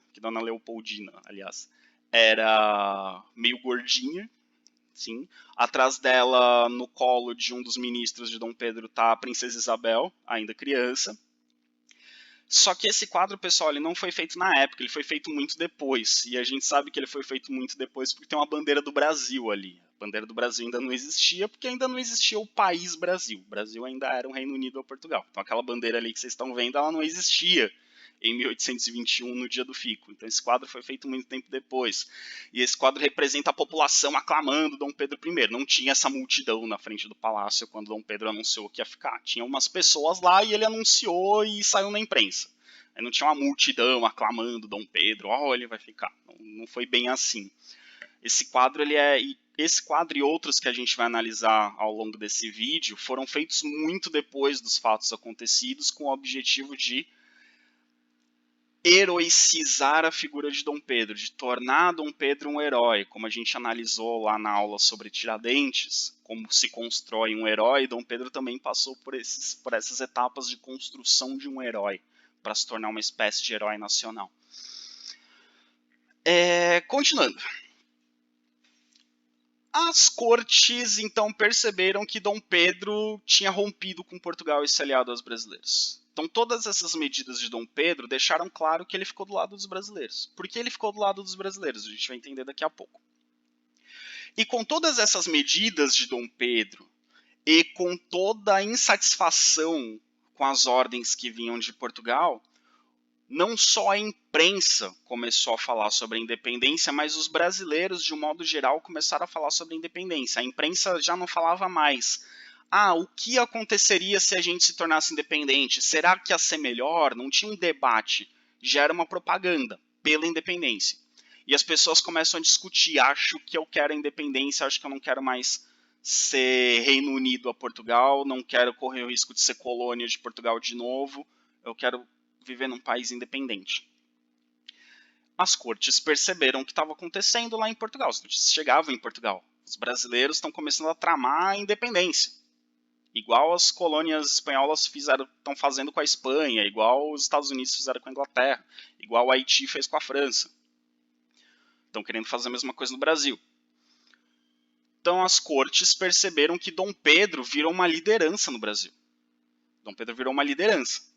aliás, era meio gordinha, sim. Atrás dela, no colo de um dos ministros de Dom Pedro, tá a princesa Isabel, ainda criança. Só que esse quadro, pessoal, ele não foi feito na época, ele foi feito muito depois. E a gente sabe que ele foi feito muito depois porque tem uma bandeira do Brasil ali. A bandeira do Brasil ainda não existia, porque ainda não existia o país Brasil. O Brasil ainda era um Reino Unido ou Portugal. Então aquela bandeira ali que vocês estão vendo, ela não existia em 1821, no dia do fico. Então esse quadro foi feito muito tempo depois. E esse quadro representa a população aclamando Dom Pedro I. Não tinha essa multidão na frente do palácio quando Dom Pedro anunciou que ia ficar. Tinha umas pessoas lá e ele anunciou e saiu na imprensa. Aí não tinha uma multidão aclamando Dom Pedro, ele vai ficar. Não foi bem assim. Esse quadro e outros que a gente vai analisar ao longo desse vídeo foram feitos muito depois dos fatos acontecidos, com o objetivo de heroicizar a figura de Dom Pedro, de tornar Dom Pedro um herói, como a gente analisou lá na aula sobre Tiradentes, como se constrói um herói. Dom Pedro também passou por essas etapas de construção de um herói, para se tornar uma espécie de herói nacional. Continuando. As cortes, então, perceberam que Dom Pedro tinha rompido com Portugal e se aliado aos brasileiros. Então, todas essas medidas de Dom Pedro deixaram claro que ele ficou do lado dos brasileiros. Por que ele ficou do lado dos brasileiros? A gente vai entender daqui a pouco. E com todas essas medidas de Dom Pedro, e com toda a insatisfação com as ordens que vinham de Portugal, não só a imprensa começou a falar sobre a independência, mas os brasileiros, de um modo geral, começaram a falar sobre a independência. A imprensa já não falava mais. O que aconteceria se a gente se tornasse independente? Será que ia ser melhor? Não tinha um debate. Já era uma propaganda pela independência. E as pessoas começam a discutir. Acho que eu quero a independência, acho que eu não quero mais ser Reino Unido a Portugal, não quero correr o risco de ser colônia de Portugal de novo, eu quero viver num país independente. As cortes perceberam o que estava acontecendo lá em Portugal. As notícias chegavam em Portugal. Os brasileiros estão começando a tramar a independência. Igual as colônias espanholas estão fazendo com a Espanha, igual os Estados Unidos fizeram com a Inglaterra, igual o Haiti fez com a França. Estão querendo fazer a mesma coisa no Brasil. Então as cortes perceberam que Dom Pedro virou uma liderança no Brasil. Dom Pedro virou uma liderança.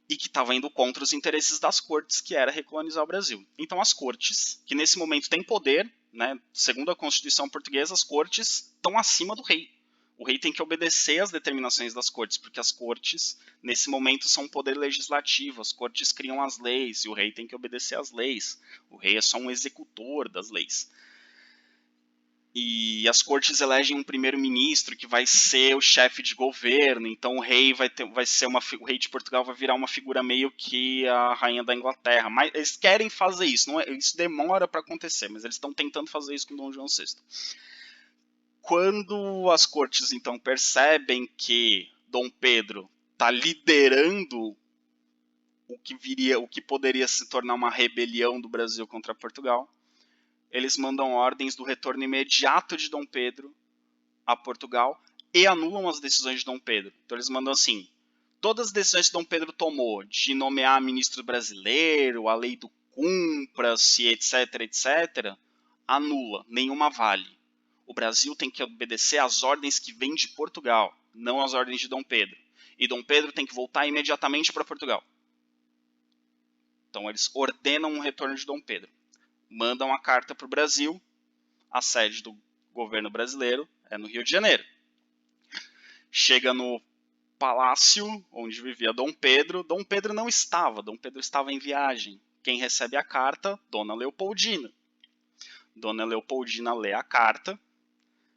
E que estava indo contra os interesses das cortes, que era recolonizar o Brasil. Então as cortes, que nesse momento têm poder, né, segundo a Constituição portuguesa, as cortes estão acima do rei. O rei tem que obedecer às determinações das cortes, porque as cortes, nesse momento, são um poder legislativo. As cortes criam as leis e o rei tem que obedecer às leis. O rei é só um executor das leis. E as cortes elegem um primeiro-ministro que vai ser o chefe de governo. Então o rei o rei de Portugal vai virar uma figura meio que a rainha da Inglaterra. Mas eles querem fazer isso, isso demora para acontecer, mas eles estão tentando fazer isso com Dom João VI. Quando as cortes então percebem que Dom Pedro está liderando o que poderia se tornar uma rebelião do Brasil contra Portugal, eles mandam ordens do retorno imediato de Dom Pedro a Portugal e anulam as decisões de Dom Pedro. Então eles mandam assim: todas as decisões que Dom Pedro tomou de nomear ministro brasileiro, a lei do cumpra-se, etc, etc, anula, nenhuma vale. O Brasil tem que obedecer às ordens que vêm de Portugal, não às ordens de Dom Pedro. E Dom Pedro tem que voltar imediatamente para Portugal. Então eles ordenam um retorno de Dom Pedro. Mandam a carta para o Brasil, a sede do governo brasileiro é no Rio de Janeiro. Chega no palácio onde vivia Dom Pedro não estava, Dom Pedro estava em viagem. Quem recebe a carta? Dona Leopoldina. Dona Leopoldina lê a carta,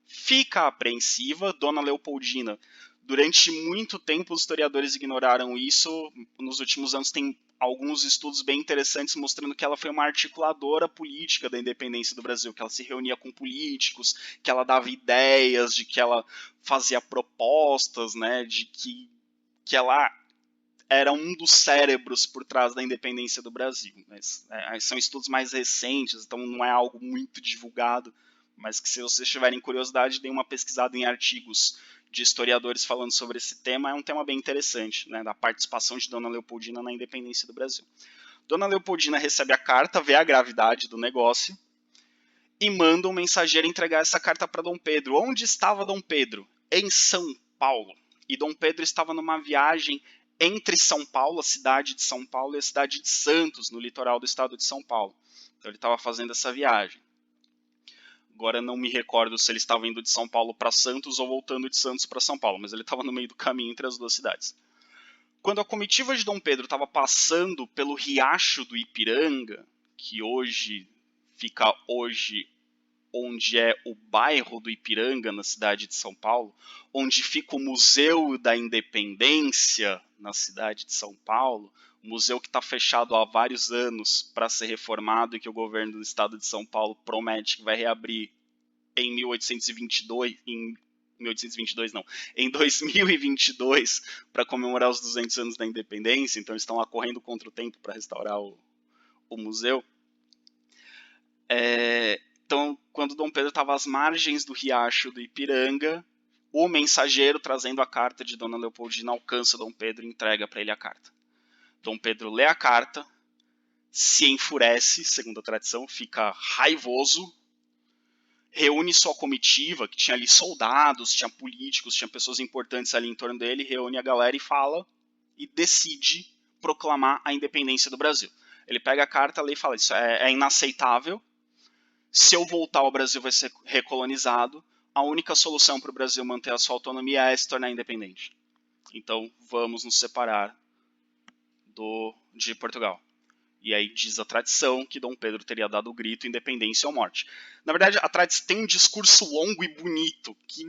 fica apreensiva. Dona Leopoldina, durante muito tempo os historiadores ignoraram isso, nos últimos anos tem alguns estudos bem interessantes mostrando que ela foi uma articuladora política da independência do Brasil, que ela se reunia com políticos, que ela dava ideias, de que ela fazia propostas, né, de que que ela era um dos cérebros por trás da independência do Brasil. Mas, são estudos mais recentes, então não é algo muito divulgado, mas que se vocês tiverem curiosidade, deem uma pesquisada em artigos de historiadores falando sobre esse tema. É um tema bem interessante, né, da participação de Dona Leopoldina na independência do Brasil. Dona Leopoldina recebe a carta, vê a gravidade do negócio e manda um mensageiro entregar essa carta para Dom Pedro. Onde estava Dom Pedro? Em São Paulo. E Dom Pedro estava numa viagem entre São Paulo, a cidade de São Paulo, e a cidade de Santos, no litoral do estado de São Paulo. Então ele estava fazendo essa viagem. Agora não me recordo se ele estava indo de São Paulo para Santos ou voltando de Santos para São Paulo, mas ele estava no meio do caminho entre as duas cidades. Quando a comitiva de Dom Pedro estava passando pelo Riacho do Ipiranga, que hoje fica onde é o bairro do Ipiranga, na cidade de São Paulo, onde fica o Museu da Independência, na cidade de São Paulo, um museu que está fechado há vários anos para ser reformado e que o governo do estado de São Paulo promete que vai reabrir em 2022 para comemorar os 200 anos da independência, então eles estão lá correndo contra o tempo para restaurar o museu. Então, quando Dom Pedro estava às margens do Riacho do Ipiranga, o mensageiro trazendo a carta de Dona Leopoldina alcança Dom Pedro e entrega para ele a carta. Dom Pedro lê a carta, se enfurece, segundo a tradição, fica raivoso, reúne sua comitiva, que tinha ali soldados, tinha políticos, tinha pessoas importantes ali em torno dele, reúne a galera e fala e decide proclamar a independência do Brasil. Ele pega a carta, lê e fala, isso é inaceitável, se eu voltar ao Brasil vai ser recolonizado, a única solução para o Brasil manter a sua autonomia é se tornar independente. Então vamos nos separar de Portugal. E aí diz a tradição que Dom Pedro teria dado o grito independência ou morte. Na verdade, a tradição tem um discurso longo e bonito, que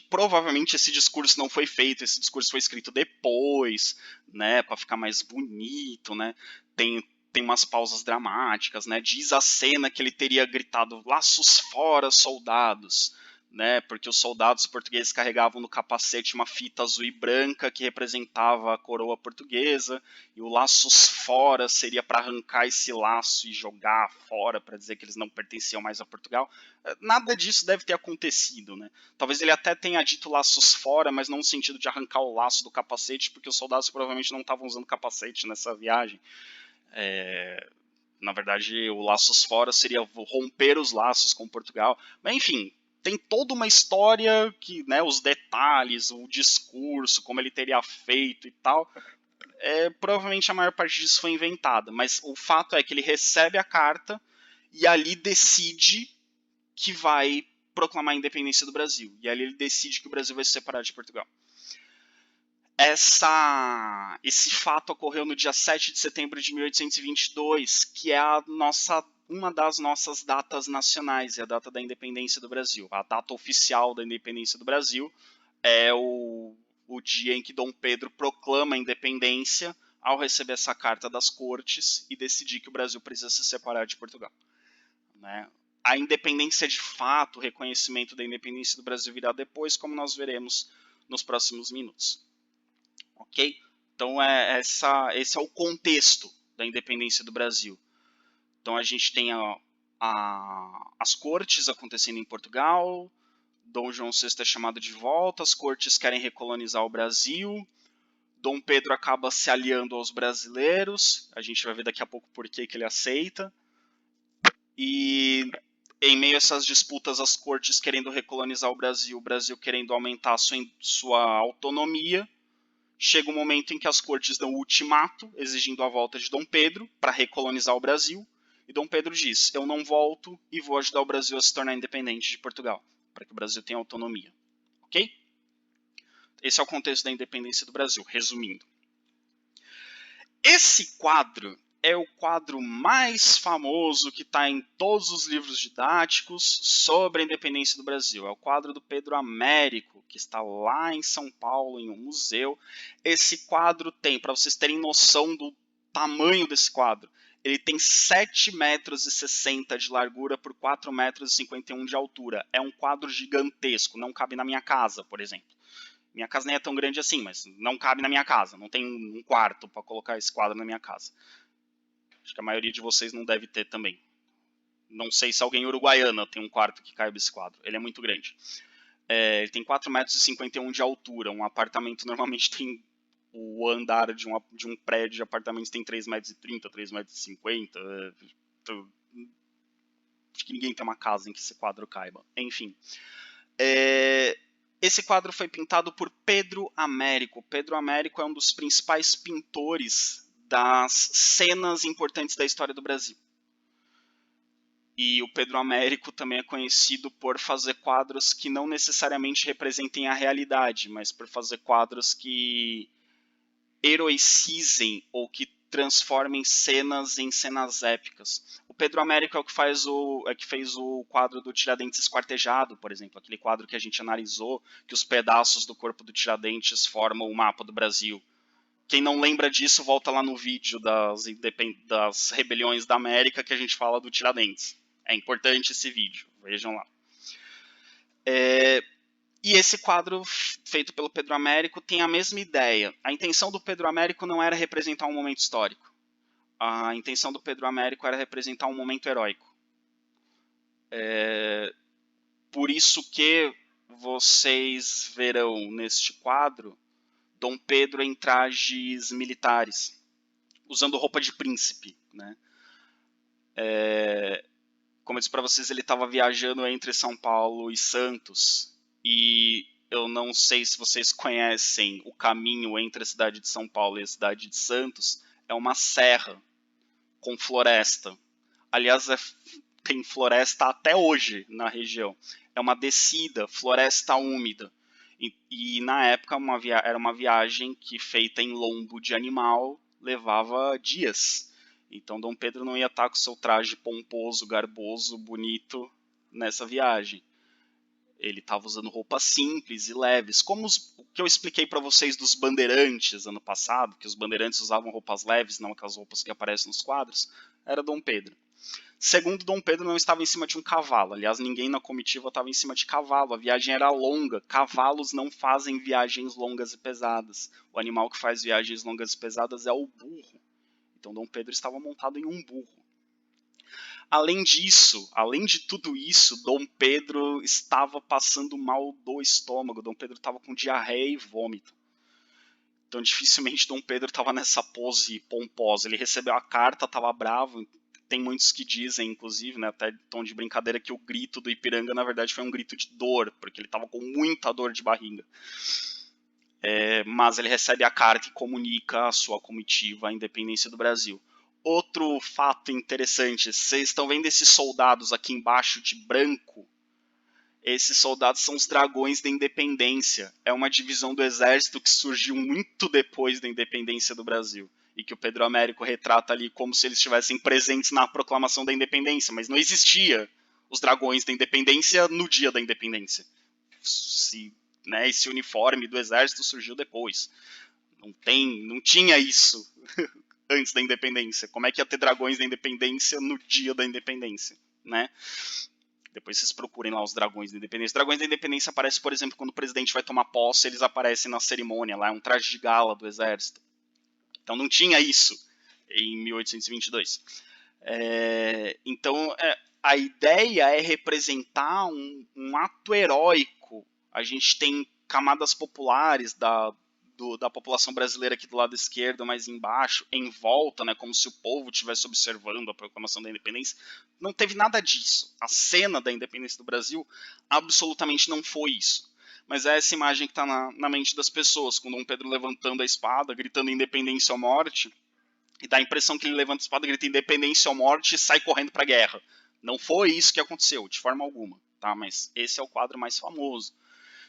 provavelmente esse discurso não foi feito, esse discurso foi escrito depois, né, para ficar mais bonito, né, tem umas pausas dramáticas, né, diz a cena que ele teria gritado laços fora, soldados, né, porque os soldados portugueses carregavam no capacete uma fita azul e branca que representava a coroa portuguesa, e o laços fora seria para arrancar esse laço e jogar fora, para dizer que eles não pertenciam mais a Portugal. Nada disso deve ter acontecido, né? Talvez ele até tenha dito laços fora, mas não no sentido de arrancar o laço do capacete, porque os soldados provavelmente não estavam usando capacete nessa viagem. Na verdade, o laços fora seria romper os laços com Portugal. Mas enfim, tem toda uma história que, né, os detalhes, o discurso, como ele teria feito e tal. Provavelmente a maior parte disso foi inventada, mas o fato é que ele recebe a carta e ali decide que vai proclamar a independência do Brasil. E ali ele decide que o Brasil vai se separar de Portugal. Esse fato ocorreu no dia 7 de setembro de 1822, que é uma das nossas datas nacionais, é a data da independência do Brasil. A data oficial da independência do Brasil é o dia em que Dom Pedro proclama a independência ao receber essa carta das cortes e decidir que o Brasil precisa se separar de Portugal. Né? A independência de fato, o reconhecimento da independência do Brasil virá depois, como nós veremos nos próximos minutos. Ok? Então, esse é o contexto da independência do Brasil. Então, a gente tem as cortes acontecendo em Portugal, Dom João VI é chamado de volta, as cortes querem recolonizar o Brasil, Dom Pedro acaba se aliando aos brasileiros, a gente vai ver daqui a pouco por que ele aceita, e em meio a essas disputas, as cortes querendo recolonizar o Brasil querendo aumentar sua autonomia, chega um momento em que as cortes dão o ultimato, exigindo a volta de Dom Pedro para recolonizar o Brasil, e Dom Pedro diz, eu não volto e vou ajudar o Brasil a se tornar independente de Portugal, para que o Brasil tenha autonomia. Ok? Esse é o contexto da independência do Brasil, resumindo. Esse quadro é o quadro mais famoso que está em todos os livros didáticos sobre a independência do Brasil. É o quadro do Pedro Américo, que está lá em São Paulo, em um museu. Esse quadro tem, para vocês terem noção do tamanho desse quadro, ele tem 7,60 metros de largura por 4,51 metros de altura. É um quadro gigantesco, não cabe na minha casa, por exemplo. Minha casa nem é tão grande assim, mas não cabe na minha casa. Não tem um quarto para colocar esse quadro na minha casa. Acho que a maioria de vocês não deve ter também. Não sei se alguém em Uruguaiana tem um quarto que caiba esse quadro. Ele é muito grande. Ele tem 4,51 m de altura. Um apartamento normalmente tem... O andar de um prédio de apartamentos tem 3,30 m, 3,50 m. Acho que ninguém tem uma casa em que esse quadro caiba. Enfim. Esse quadro foi pintado por Pedro Américo. Pedro Américo é um dos principais pintores das cenas importantes da história do Brasil. E o Pedro Américo também é conhecido por fazer quadros que não necessariamente representem a realidade, mas por fazer quadros que heroicizem ou que transformem cenas em cenas épicas. O Pedro Américo é o que fez o quadro do Tiradentes esquartejado, por exemplo, aquele quadro que a gente analisou, que os pedaços do corpo do Tiradentes formam o mapa do Brasil. Quem não lembra disso, volta lá no vídeo das rebeliões da América que a gente fala do Tiradentes. É importante esse vídeo, vejam lá. E esse quadro, feito pelo Pedro Américo, tem a mesma ideia. A intenção do Pedro Américo não era representar um momento histórico. A intenção do Pedro Américo era representar um momento heróico. Por isso que vocês verão neste quadro Dom Pedro em trajes militares, usando roupa de príncipe, né? Como eu disse para vocês, ele estava viajando entre São Paulo e Santos, e eu não sei se vocês conhecem o caminho entre a cidade de São Paulo e a cidade de Santos, é uma serra com floresta. Aliás, tem floresta até hoje na região. É uma descida, floresta úmida. E na época era uma viagem que, feita em lombo de animal, levava dias. Então Dom Pedro não ia estar com seu traje pomposo, garboso, bonito nessa viagem. Ele estava usando roupas simples e leves, como o que eu expliquei para vocês dos bandeirantes ano passado, que os bandeirantes usavam roupas leves, não aquelas roupas que aparecem nos quadros, era Dom Pedro. Segundo, Dom Pedro não estava em cima de um cavalo. Aliás, ninguém na comitiva estava em cima de cavalo. A viagem era longa. Cavalos não fazem viagens longas e pesadas. O animal que faz viagens longas e pesadas é o burro. Então, Dom Pedro estava montado em um burro. Além disso, além de tudo isso, Dom Pedro estava passando mal do estômago. Dom Pedro estava com diarreia e vômito. Então, dificilmente Dom Pedro estava nessa pose pomposa. Ele recebeu a carta, estava bravo. Tem muitos que dizem, inclusive, né, até de tom de brincadeira, que o grito do Ipiranga, na verdade, foi um grito de dor, porque ele estava com muita dor de barriga. Mas ele recebe a carta e comunica a sua comitiva a independência do Brasil. Outro fato interessante, vocês estão vendo esses soldados aqui embaixo de branco? Esses soldados são os dragões da independência. É uma divisão do exército que surgiu muito depois da independência do Brasil. E que o Pedro Américo retrata ali como se eles estivessem presentes na proclamação da independência. Mas não existia os dragões da independência no dia da independência. Esse uniforme do exército surgiu depois. Não tinha isso antes da independência. Como é que ia ter dragões da independência no dia da independência, né? Depois vocês procurem lá os dragões da independência. Os dragões da independência aparecem, por exemplo, quando o presidente vai tomar posse, eles aparecem na cerimônia, lá é um traje de gala do exército. Então não tinha isso em 1822. Então a ideia é representar um ato heróico. A gente tem camadas populares da população brasileira aqui do lado esquerdo, mais embaixo, em volta, né, como se o povo estivesse observando a proclamação da independência. Não teve nada disso. A cena da independência do Brasil absolutamente não foi isso. Mas é essa imagem que está na mente das pessoas, com Dom Pedro levantando a espada, gritando independência ou morte, e dá a impressão que ele levanta a espada, grita independência ou morte e sai correndo para a guerra. Não foi isso que aconteceu, de forma alguma, tá? Mas esse é o quadro mais famoso.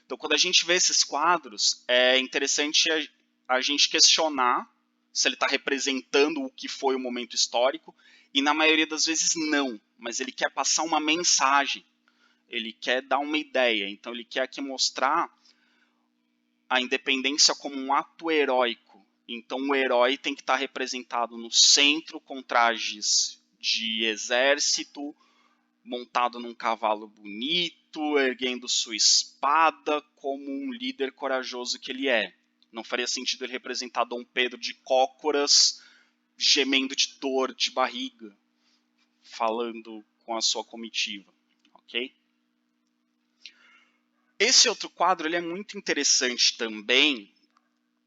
Então, quando a gente vê esses quadros, é interessante a gente questionar se ele está representando o que foi o momento histórico, e na maioria das vezes não, mas ele quer passar uma mensagem, ele quer dar uma ideia, então ele quer aqui mostrar a independência como um ato heróico. Então o herói tem que estar representado no centro com trajes de exército, montado num cavalo bonito, grito, erguendo sua espada, como um líder corajoso que ele é. Não faria sentido ele representar Dom Pedro de cócoras, gemendo de dor de barriga, falando com a sua comitiva, ok? Esse outro quadro ele é muito interessante também.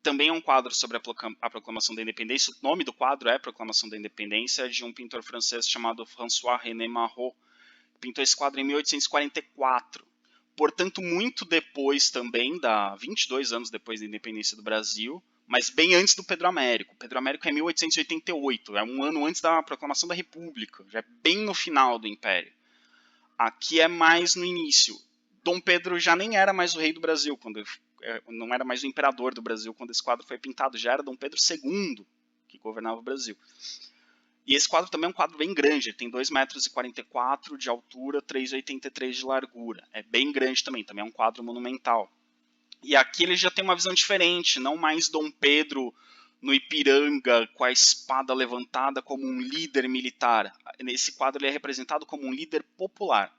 Também é um quadro sobre a Proclamação da Independência. O nome do quadro é Proclamação da Independência, de um pintor francês chamado François-René Marot. Pintou esse quadro em 1844. Portanto, muito depois também, 22 anos depois da independência do Brasil, mas bem antes do Pedro Américo. O Pedro Américo é 1888, é um ano antes da Proclamação da República, já é bem no final do Império. Aqui é mais no início. Dom Pedro já nem era mais o rei do Brasil, não era mais o imperador do Brasil quando esse quadro foi pintado, já era Dom Pedro II que governava o Brasil. E esse quadro também é um quadro bem grande, ele tem 2,44 m de altura, 3,83 m de largura. É bem grande também é um quadro monumental. E aqui ele já tem uma visão diferente, não mais Dom Pedro no Ipiranga com a espada levantada como um líder militar. Nesse quadro ele é representado como um líder popular,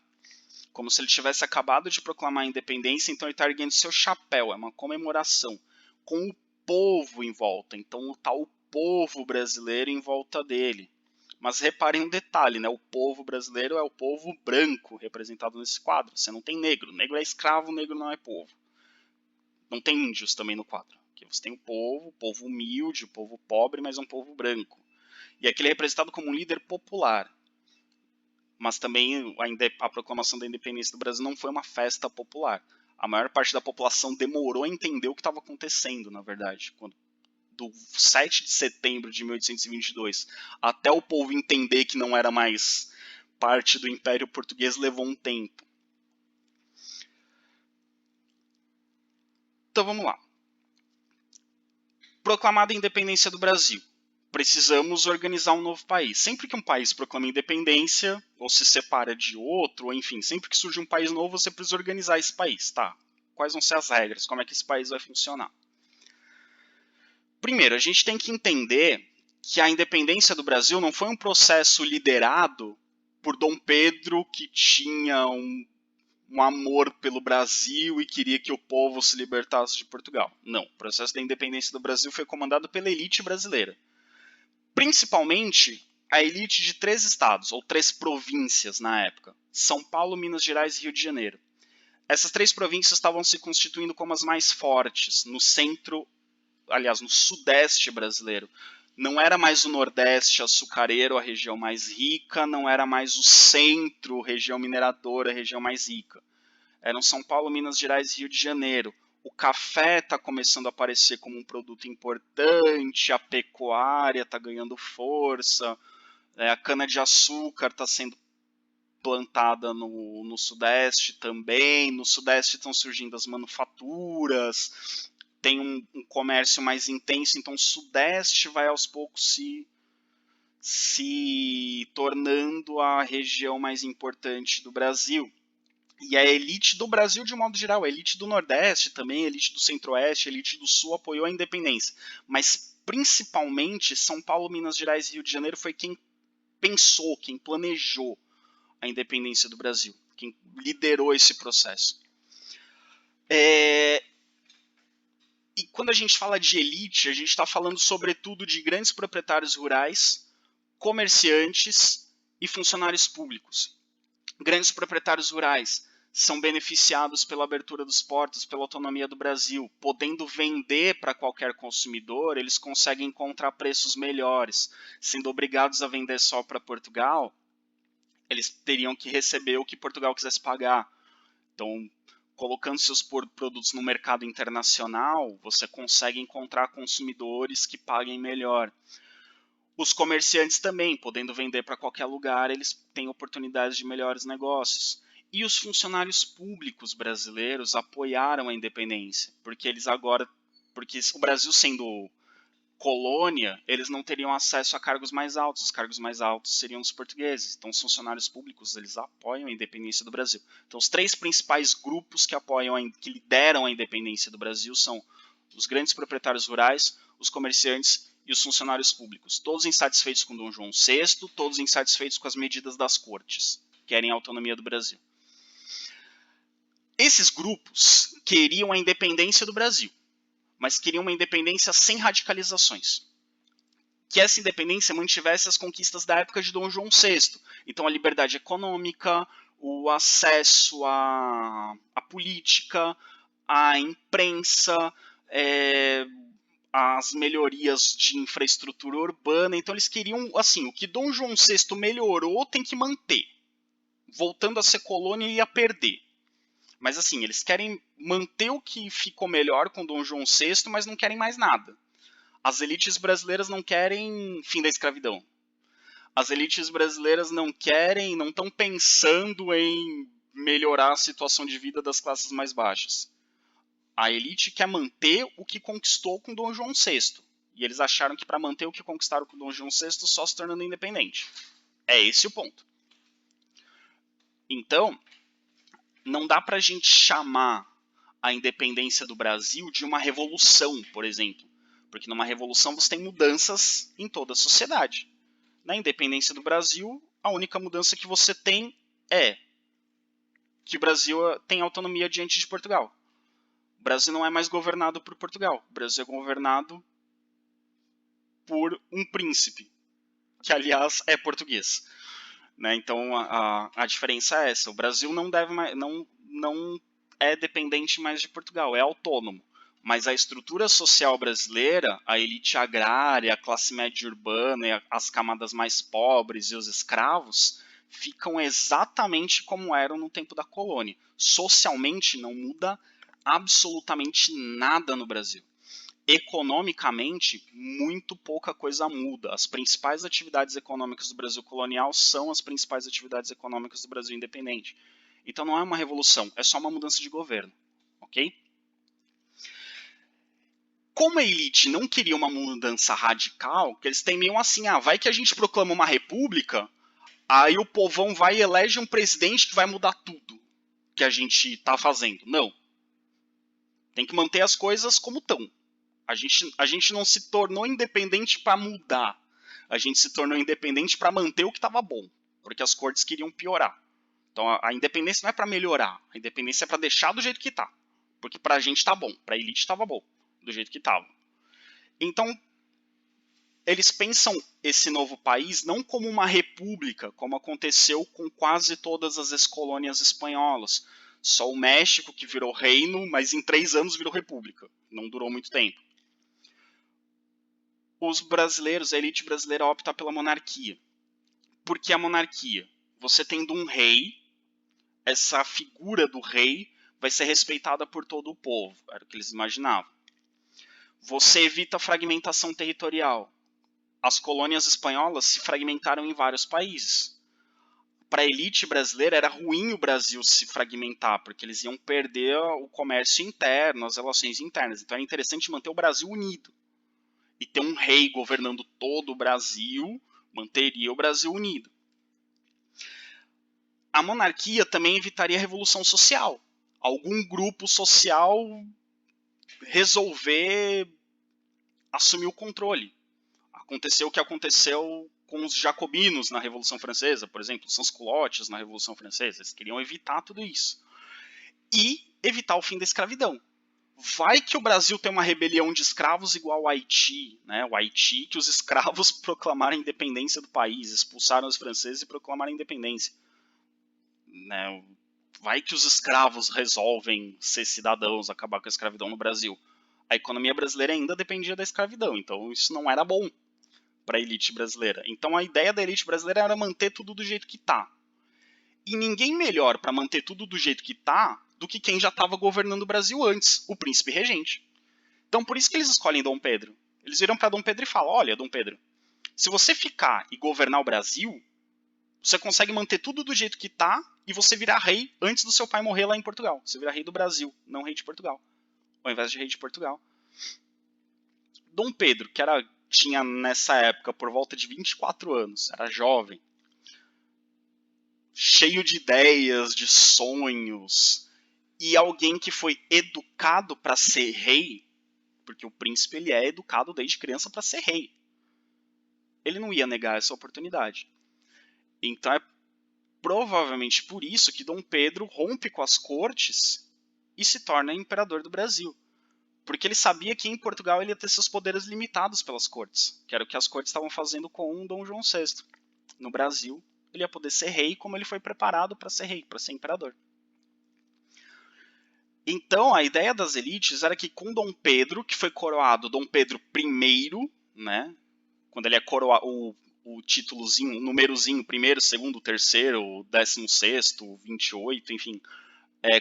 como se ele tivesse acabado de proclamar a independência, então ele está erguendo seu chapéu, é uma comemoração, com o povo em volta, então está o povo brasileiro em volta dele. Mas reparem um detalhe, né? O povo brasileiro é o povo branco representado nesse quadro. Você não tem negro. Negro é escravo, negro não é povo. Não tem índios também no quadro. Aqui você tem o povo humilde, o povo pobre, mas é um povo branco. E aqui ele é representado como um líder popular. Mas também a proclamação da independência do Brasil não foi uma festa popular. A maior parte da população demorou a entender o que estava acontecendo, na verdade, do 7 de setembro de 1822 até o povo entender que não era mais parte do Império Português levou um tempo. Então vamos lá. Proclamada a independência do Brasil, precisamos organizar um novo país. Sempre que um país proclama independência, ou se separa de outro, ou enfim, sempre que surge um país novo, você precisa organizar esse país, tá? Quais vão ser as regras? Como é que esse país vai funcionar? Primeiro, a gente tem que entender que a independência do Brasil não foi um processo liderado por Dom Pedro, que tinha um amor pelo Brasil e queria que o povo se libertasse de Portugal. Não, o processo da independência do Brasil foi comandado pela elite brasileira. Principalmente a elite de 3 estados, ou 3 províncias na época, São Paulo, Minas Gerais e Rio de Janeiro. Essas 3 províncias estavam se constituindo como as mais fortes no centro, aliás, no sudeste brasileiro. Não era mais o nordeste açucareiro, a região mais rica, não era mais o centro, região mineradora, a região mais rica. Eram São Paulo, Minas Gerais e Rio de Janeiro. O café está começando a aparecer como um produto importante, a pecuária está ganhando força, a cana-de-açúcar está sendo plantada no Sudeste também. No Sudeste estão surgindo as manufaturas, tem um comércio mais intenso, então o Sudeste vai aos poucos se tornando a região mais importante do Brasil. E a elite do Brasil, de um modo geral, a elite do Nordeste também, a elite do Centro-Oeste, a elite do Sul apoiou a independência. Mas, principalmente, São Paulo, Minas Gerais e Rio de Janeiro foi quem pensou, quem planejou a independência do Brasil, quem liderou esse processo. E quando a gente fala de elite, a gente está falando sobretudo de grandes proprietários rurais, comerciantes e funcionários públicos. Grandes proprietários rurais são beneficiados pela abertura dos portos, pela autonomia do Brasil. Podendo vender para qualquer consumidor, eles conseguem encontrar preços melhores. Sendo obrigados a vender só para Portugal, eles teriam que receber o que Portugal quisesse pagar. Então, colocando seus produtos no mercado internacional, você consegue encontrar consumidores que paguem melhor. Os comerciantes também, podendo vender para qualquer lugar, eles têm oportunidades de melhores negócios. E os funcionários públicos brasileiros apoiaram a independência, porque o Brasil sendo colônia, eles não teriam acesso a cargos mais altos. Os cargos mais altos seriam os portugueses. Então, os funcionários públicos, eles apoiam a independência do Brasil. Então, os 3 principais grupos que lideram a independência do Brasil são os grandes proprietários rurais, os comerciantes e os funcionários públicos. Todos insatisfeitos com Dom João VI, todos insatisfeitos com as medidas das cortes. Querem a autonomia do Brasil. Esses grupos queriam a independência do Brasil, mas queriam uma independência sem radicalizações. Que essa independência mantivesse as conquistas da época de Dom João VI. Então, a liberdade econômica, o acesso à política, à imprensa, as melhorias de infraestrutura urbana. Então, eles queriam, assim, o que Dom João VI melhorou tem que manter. Voltando a ser colônia, ia perder. Mas, assim, eles querem manter o que ficou melhor com Dom João VI, mas não querem mais nada. As elites brasileiras não querem fim da escravidão. As elites brasileiras não estão pensando em melhorar a situação de vida das classes mais baixas. A elite quer manter o que conquistou com Dom João VI. E eles acharam que para manter o que conquistaram com Dom João VI, só se tornando independente. É esse o ponto. Então, não dá para a gente chamar a independência do Brasil de uma revolução, por exemplo. Porque numa revolução você tem mudanças em toda a sociedade. Na independência do Brasil, a única mudança que você tem é que o Brasil tem autonomia diante de Portugal. O Brasil não é mais governado por Portugal. O Brasil é governado por um príncipe, que aliás é português. Né? Então a diferença é essa. O Brasil não é dependente mais de Portugal, é autônomo. Mas a estrutura social brasileira, a elite agrária, a classe média urbana, as camadas mais pobres e os escravos, ficam exatamente como eram no tempo da colônia. Socialmente não muda absolutamente nada no Brasil. Economicamente, muito pouca coisa muda. As principais atividades econômicas do Brasil colonial são as principais atividades econômicas do Brasil independente. Então não é uma revolução, é só uma mudança de governo, ok? Como a elite não queria uma mudança radical, que eles temiam assim, vai que a gente proclama uma república, aí o povão vai e elege um presidente que vai mudar tudo que a gente está fazendo. Não. Tem que manter as coisas como estão. A gente não se tornou independente para mudar. A gente se tornou independente para manter o que estava bom, porque as cortes queriam piorar. Então a independência não é para melhorar, a independência é para deixar do jeito que está. Porque para a gente está bom, para a elite estava bom, do jeito que estava. Então, eles pensam esse novo país não como uma república, como aconteceu com quase todas as ex-colônias espanholas. Só o México que virou reino, mas em 3 anos virou república. Não durou muito tempo. Os brasileiros, a elite brasileira opta pela monarquia. Por que a monarquia? Você tendo um rei, essa figura do rei vai ser respeitada por todo o povo. Era o que eles imaginavam. Você evita a fragmentação territorial. As colônias espanholas se fragmentaram em vários países. Para a elite brasileira era ruim o Brasil se fragmentar, porque eles iam perder o comércio interno, as relações internas. Então era interessante manter o Brasil unido. E ter um rei governando todo o Brasil manteria o Brasil unido. A monarquia também evitaria a revolução social. Algum grupo social resolver assumir o controle. Aconteceu o que aconteceu com os jacobinos na Revolução Francesa, por exemplo, os sans-culottes na Revolução Francesa. Eles queriam evitar tudo isso. E evitar o fim da escravidão. Vai que o Brasil tem uma rebelião de escravos igual ao Haiti, né? O Haiti, que os escravos proclamaram a independência do país, expulsaram os franceses e proclamaram a independência. Né? Vai que os escravos resolvem ser cidadãos, acabar com a escravidão no Brasil. A economia brasileira ainda dependia da escravidão, então isso não era bom para a elite brasileira. Então a ideia da elite brasileira era manter tudo do jeito que está. E ninguém melhor para manter tudo do jeito que está do que quem já estava governando o Brasil antes, o príncipe regente. Então por isso que eles escolhem Dom Pedro. Eles viram para Dom Pedro e falam, olha, Dom Pedro, se você ficar e governar o Brasil, você consegue manter tudo do jeito que está e você virar rei antes do seu pai morrer lá em Portugal. Você virar rei do Brasil, não rei de Portugal. Ao invés de rei de Portugal. Dom Pedro, que tinha nessa época por volta de 24 anos, era jovem, cheio de ideias, de sonhos, e alguém que foi educado para ser rei, porque o príncipe ele é educado desde criança para ser rei. Ele não ia negar essa oportunidade. Então é provavelmente por isso que Dom Pedro rompe com as cortes e se torna imperador do Brasil. Porque ele sabia que em Portugal ele ia ter seus poderes limitados pelas cortes, que era o que as cortes estavam fazendo com o Dom João VI. No Brasil, ele ia poder ser rei como ele foi preparado para ser rei, para ser imperador. Então, a ideia das elites era que com Dom Pedro, que foi coroado Dom Pedro I, né, quando ele é coroado, o títulozinho, o númerozinho, primeiro, segundo, terceiro, 16º, 28, enfim,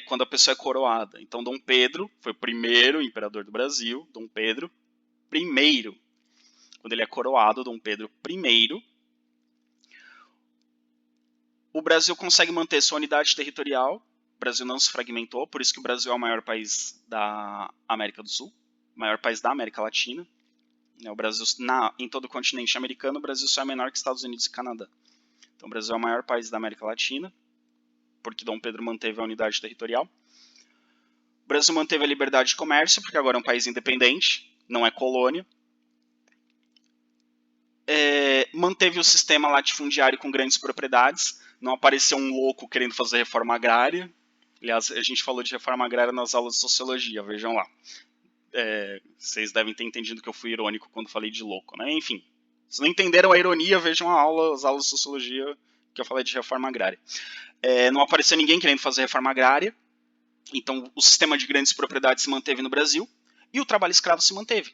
quando a pessoa é coroada. Então, Dom Pedro foi o primeiro imperador do Brasil, Dom Pedro I. Quando ele é coroado, Dom Pedro I, o Brasil consegue manter sua unidade territorial. O Brasil não se fragmentou, por isso que o Brasil é o maior país da América do Sul, o maior país da América Latina. O Brasil, em todo o continente americano, o Brasil só é menor que Estados Unidos e Canadá. Então, o Brasil é o maior país da América Latina, porque Dom Pedro manteve a unidade territorial. O Brasil manteve a liberdade de comércio, porque agora é um país independente, não é colônia. Manteve o sistema latifundiário com grandes propriedades, não apareceu um louco querendo fazer reforma agrária. Aliás, a gente falou de reforma agrária nas aulas de sociologia, vejam lá. Vocês devem ter entendido que eu fui irônico quando falei de louco, né? Enfim, se não entenderam a ironia, vejam as aulas de sociologia que eu falei de reforma agrária. Não apareceu ninguém querendo fazer reforma agrária, então o sistema de grandes propriedades se manteve no Brasil e o trabalho escravo se manteve,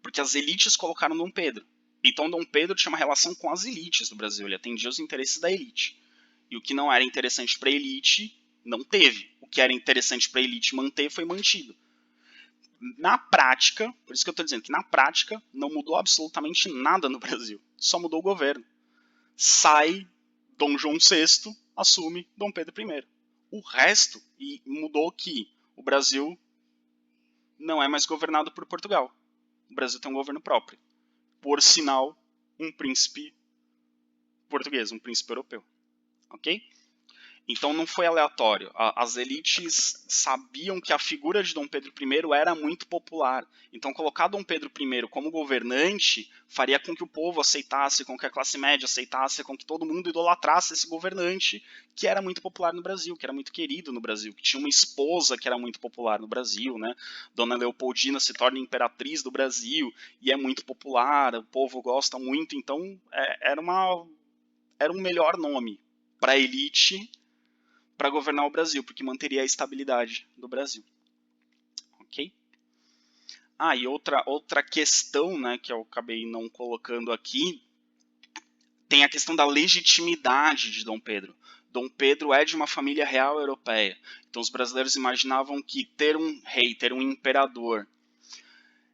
porque as elites colocaram Dom Pedro. Então Dom Pedro tinha uma relação com as elites do Brasil, ele atendia os interesses da elite. E o que não era interessante para a elite, não teve. O que era interessante para a elite manter, foi mantido. Na prática, por isso que eu estou dizendo que na prática não mudou absolutamente nada no Brasil. Só mudou o governo. Sai Dom João VI, assume Dom Pedro I. O resto mudou que o Brasil não é mais governado por Portugal. O Brasil tem um governo próprio. Por sinal, um príncipe português, um príncipe europeu. Ok? Então não foi aleatório. As elites sabiam que a figura de Dom Pedro I era muito popular. Então colocar Dom Pedro I como governante faria com que o povo aceitasse, com que a classe média aceitasse, com que todo mundo idolatrasse esse governante, que era muito popular no Brasil, que era muito querido no Brasil, que tinha uma esposa que era muito popular no Brasil, né? Dona Leopoldina se torna imperatriz do Brasil e é muito popular, o povo gosta muito, então era um melhor nome para a elite para governar o Brasil, porque manteria a estabilidade do Brasil. Ok? E outra questão, né, que eu acabei não colocando aqui, tem a questão da legitimidade de Dom Pedro. Dom Pedro é de uma família real europeia. Então os brasileiros imaginavam que ter um rei, ter um imperador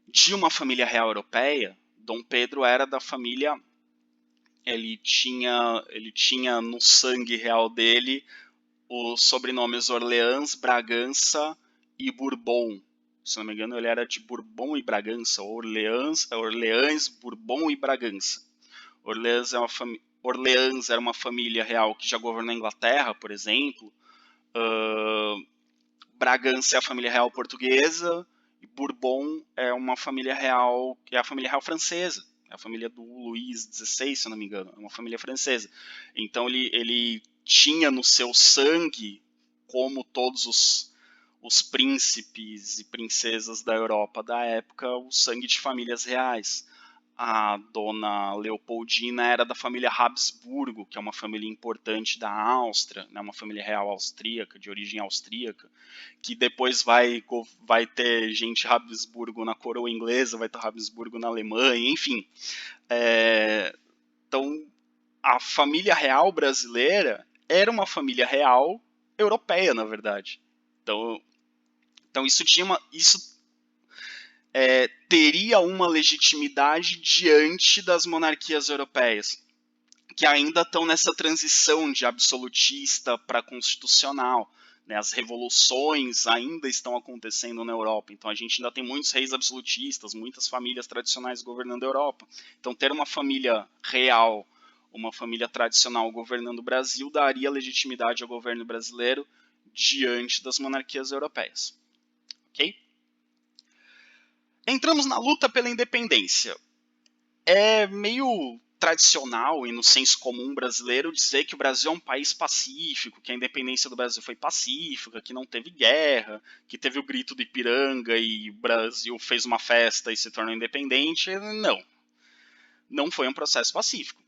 de uma família real europeia, Dom Pedro era da família, ele tinha no sangue real dele os sobrenomes Orleans, Bragança e Bourbon. Se não me engano, ele era de Bourbon e Bragança, Orleans, Bourbon e Bragança. Orleans era uma família real que já governou a Inglaterra, por exemplo. Bragança é a família real portuguesa e Bourbon é uma família real, que é a família real francesa. É a família do Luís XVI, se não me engano, é uma família francesa. Então ele tinha no seu sangue, como todos os príncipes e princesas da Europa da época, o sangue de famílias reais. A dona Leopoldina era da família Habsburgo, que é uma família importante da Áustria, né, uma família real austríaca, de origem austríaca, que depois vai ter gente Habsburgo na coroa inglesa, vai ter Habsburgo na Alemanha, enfim. Então, a família real brasileira era uma família real europeia, na verdade. Então isso teria uma legitimidade diante das monarquias europeias, que ainda estão nessa transição de absolutista para constitucional. Né? As revoluções ainda estão acontecendo na Europa, então a gente ainda tem muitos reis absolutistas, muitas famílias tradicionais governando a Europa. Então ter uma família real, uma família tradicional governando o Brasil, daria legitimidade ao governo brasileiro diante das monarquias europeias. Ok? Entramos na luta pela independência. É meio tradicional e no senso comum brasileiro dizer que o Brasil é um país pacífico, que a independência do Brasil foi pacífica, que não teve guerra, que teve o grito do Ipiranga e o Brasil fez uma festa e se tornou independente. Não. Não foi um processo pacífico.